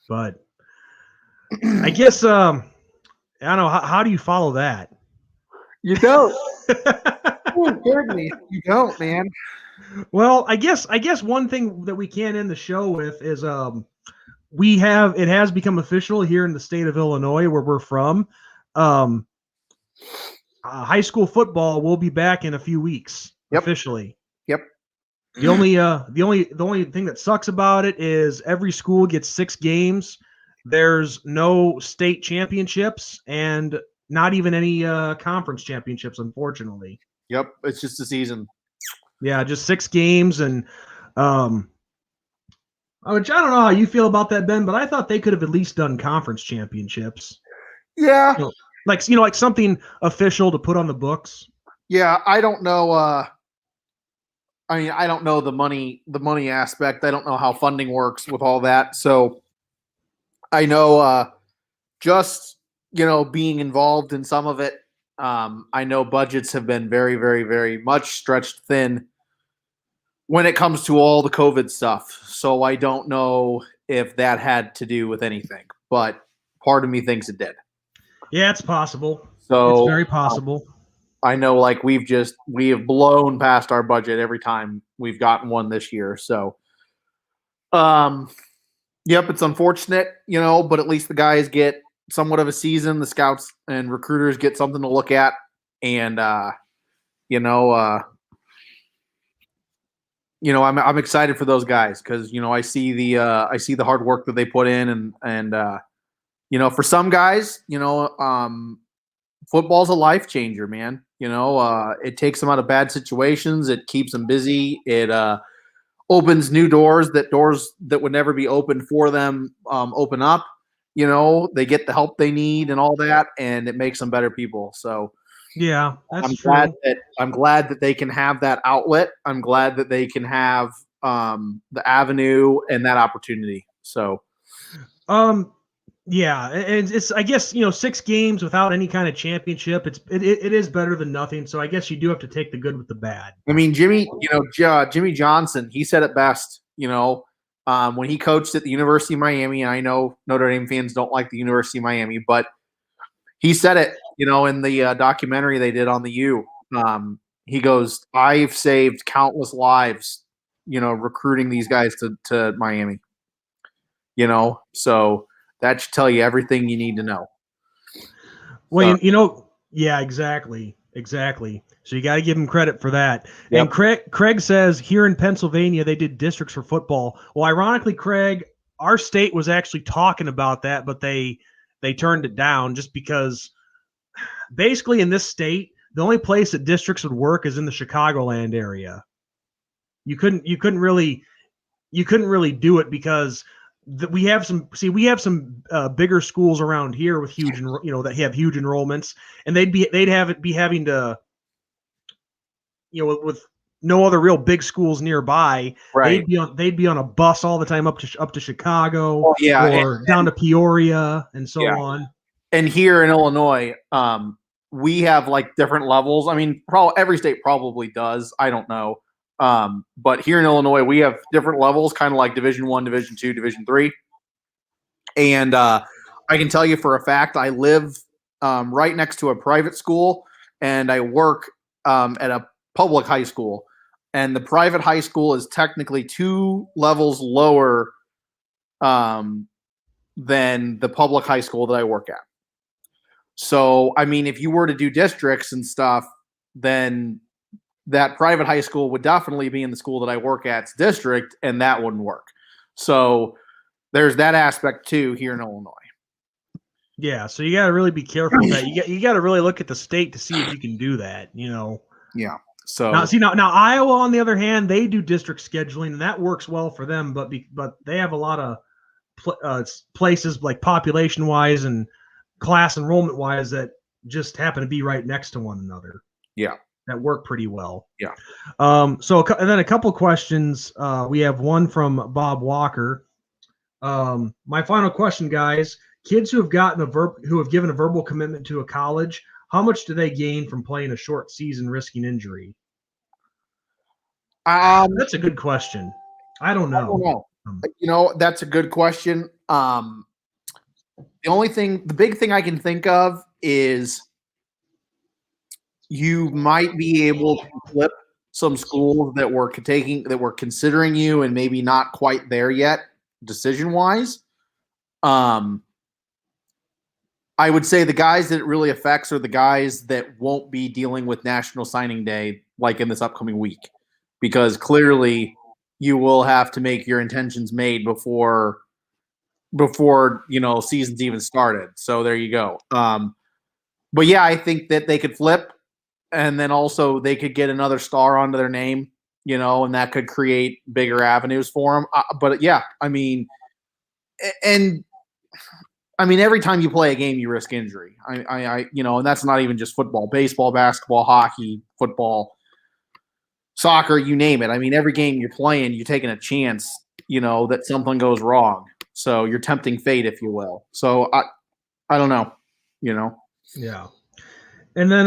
But I guess I don't know, how do you follow that? You don't. Certainly, you don't, man. Well, I guess one thing that we can end the show with is it has become official here in the state of Illinois, where we're from. High school football will be back in a few weeks. Yep. Officially. Yep. The only thing that sucks about it is every school gets 6 games. There's no state championships and not even any conference championships, unfortunately. Yep, it's just a season. Yeah, just 6 games, and which I don't know how you feel about that, Ben, but I thought they could have at least done conference championships. Yeah. Like something official to put on the books. Yeah, I don't know. I don't know the money aspect. I don't know how funding works with all that. So I know just being involved in some of it. I know budgets have been very, very, very much stretched thin when it comes to all the COVID stuff. So I don't know if that had to do with anything, but part of me thinks it did. Yeah, it's possible. So it's very possible. I know, like, we have blown past our budget every time we've gotten one this year. So, yep, it's unfortunate, but at least the guys get somewhat of a season. The scouts and recruiters get something to look at, and I'm excited for those guys because I see the hard work that they put in, and for some guys, football's a life changer, man. It takes them out of bad situations. It keeps them busy. It opens new doors that would never be open for them open up. They get the help they need and all that, and it makes them better people. So yeah, that's true. I'm glad that they can have that outlet. I'm glad that they can have the avenue and that opportunity. So yeah, and it's, I guess, 6 games without any kind of championship. It is better than nothing. So I guess you do have to take the good with the bad. I mean, Jimmy Johnson, he said it best, when he coached at the University of Miami. And I know Notre Dame fans don't like the University of Miami, but he said it, in the documentary they did on the U. He goes, I've saved countless lives, recruiting these guys to Miami, so that should tell you everything you need to know. Well, yeah, exactly. So you got to give him credit for that. Yep. And Craig says here in Pennsylvania, they did districts for football. Well, ironically, Craig, our state was actually talking about that, but they turned it down just because basically in this state, the only place that districts would work is in the Chicagoland area. You couldn't really do it because we have some bigger schools around here with huge, that have huge enrollments, and they'd be having to, with no other real big schools nearby, right? They'd be on a bus all the time up to Chicago, or down to Peoria and so on. And here in Illinois, we have like different levels. I mean, every state probably does. I don't know. But here in Illinois, we have different levels, kind of like Division I, Division II, Division III. And I can tell you for a fact, I live right next to a private school, and I work at a public high school. And the private high school is technically 2 levels lower than the public high school that I work at. So, I mean, if you were to do districts and stuff, then that private high school would definitely be in the school that I work at's district, and that wouldn't work. So there's that aspect too here in Illinois. Yeah, so you got to really be careful with that. You got to really look at the state to see if you can do that. Yeah. So now Iowa, on the other hand, they do district scheduling, and that works well for them. But they have a lot of places like population wise and class enrollment wise that just happen to be right next to one another. Yeah, that work pretty well. Yeah. So and then a couple questions. We have one from Bob Walker. My final question, guys. Kids who have given a verbal commitment to a college, how much do they gain from playing a short season risking injury? That's a good question. I don't know. That's a good question. The big thing I can think of is you might be able to flip some schools that were considering you and maybe not quite there yet, decision wise. I would say the guys that it really affects are the guys that won't be dealing with National Signing Day like in this upcoming week, because clearly you will have to make your intentions made before season's even started. So there you go. But yeah, I think that they could flip, and then also they could get another star onto their name, and that could create bigger avenues for them. But yeah, I mean, every time you play a game, you risk injury. And that's not even just football, baseball, basketball, hockey, football, soccer, you name it. I mean, every game you're playing, you're taking a chance, that something goes wrong. So you're tempting fate, if you will. So I don't know, Yeah. And then,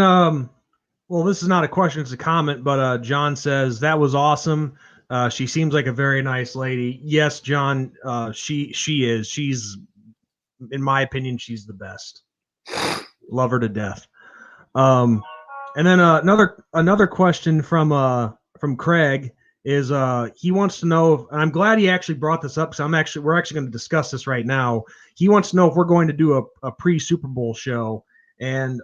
well, this is not a question, it's a comment, but John says, that was awesome. She seems like a very nice lady. Yes, John, she is. She's, in my opinion, she's the best. Love her to death. And then another question from Craig is he wants to know, and I'm glad he actually brought this up because we're actually going to discuss this right now. He wants to know if we're going to do a pre-Super Bowl show. And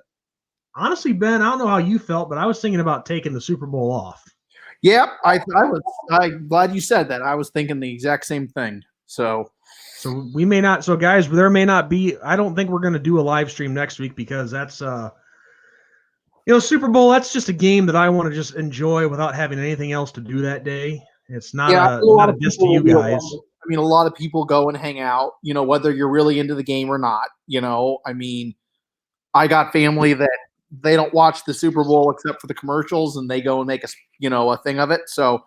honestly, Ben, I don't know how you felt, but I was thinking about taking the Super Bowl off. Yeah, I'm glad you said that. I was thinking the exact same thing. So we may not. So guys, there may not be. I don't think we're going to do a live stream next week because that's Super Bowl. That's just a game that I want to just enjoy without having anything else to do that day. It's not a diss to you guys. I mean, a lot of people go and hang out. Whether you're really into the game or not. I mean, I got family that they don't watch the Super Bowl except for the commercials, and they go and make a thing of it. So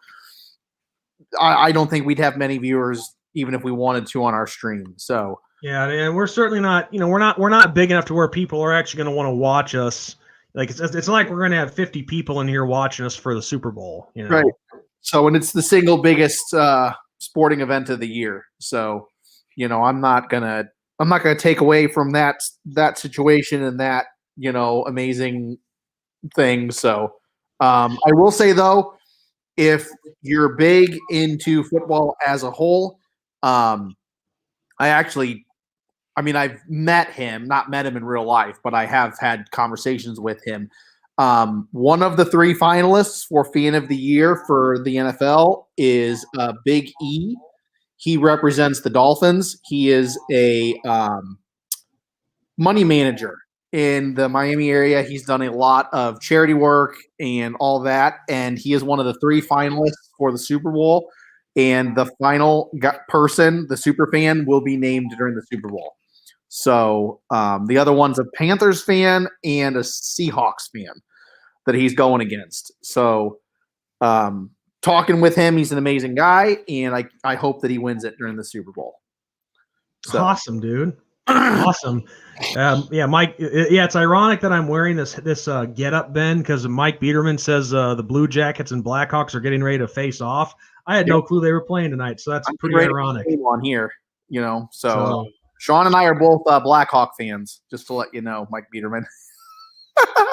I don't think we'd have many viewers even if we wanted to on our stream. So yeah, and we're certainly not, we're not big enough to where people are actually going to want to watch us. Like it's not like we're going to have 50 people in here watching us for the Super Bowl, Right. So, and it's the single biggest sporting event of the year. So, I'm not gonna take away from that situation and that, amazing thing. So, I will say though, if you're big into football as a whole, I've met him, not met him in real life, but I have had conversations with him. One of the 3 finalists for Fan of the Year for the NFL is Big E. He represents the Dolphins. He is a money manager in the Miami area. He's done a lot of charity work and all that, and he is one of the 3 finalists for the Super Bowl. And the final person, the super fan, will be named during the Super Bowl. So the other one's a Panthers fan and a Seahawks fan that he's going against. So talking with him, he's an amazing guy, and I hope that he wins it during the Super Bowl. So, awesome, dude. Awesome. Yeah, Mike. Yeah, it's ironic that I'm wearing this get up, Ben, because Mike Biederman says the Blue Jackets and Blackhawks are getting ready to face off. I had no clue they were playing tonight, so that's I'm pretty ready to ironic. game on here, So Sean and I are both Blackhawk fans, just to let you know, Mike Biederman.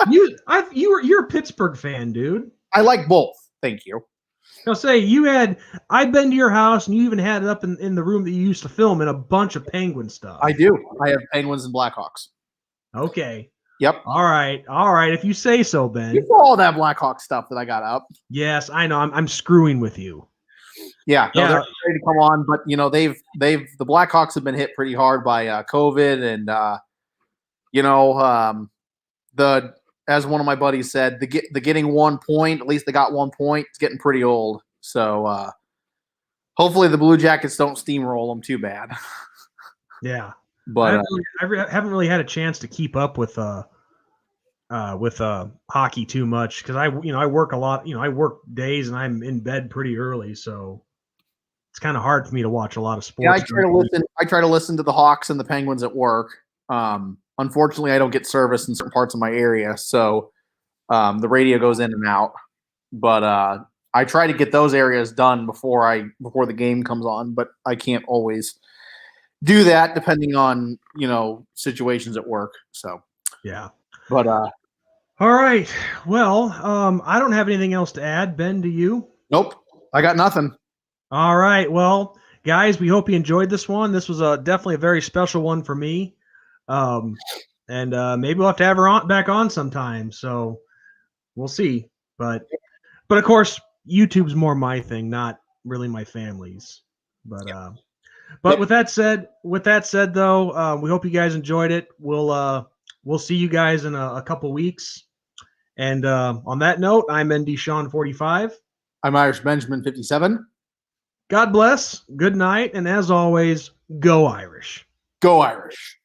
You're a Pittsburgh fan, dude. I like both. Thank you. I'll say I've been to your house and you even had it up in the room that you used to film in a bunch of Penguin stuff. I do. I have Penguins and Blackhawks. Okay. Yep. All right. If you say so, Ben. You saw all that Blackhawk stuff that I got up. Yes, I know. I'm screwing with you. Yeah. No, they're ready to come on, but the Blackhawks have been hit pretty hard by COVID, and as one of my buddies said, the getting 1 point, at least they got 1 point. It's getting pretty old. So hopefully the Blue Jackets don't steamroll them too bad. Yeah, but I haven't really had a chance to keep up with hockey too much because I work a lot. I work days and I'm in bed pretty early, so it's kind of hard for me to watch a lot of sports. Yeah, I try to listen to the Hawks and the Penguins at work. Unfortunately, I don't get service in certain parts of my area, so the radio goes in and out. But I try to get those areas done before the game comes on, but I can't always do that depending on situations at work. So yeah. But all right. Well, I don't have anything else to add. Ben, do you? Nope. I got nothing. All right. Well, guys, we hope you enjoyed this one. This was definitely a very special one for me. And maybe we'll have to have her back on sometime. So we'll see. But of course, YouTube's more my thing, not really my family's. But with that said, though, we hope you guys enjoyed it. We'll see you guys in a couple weeks. And on that note, I'm ND Sean 45. I'm Irish Benjamin 57. God bless. Good night. And as always, go Irish. Go Irish.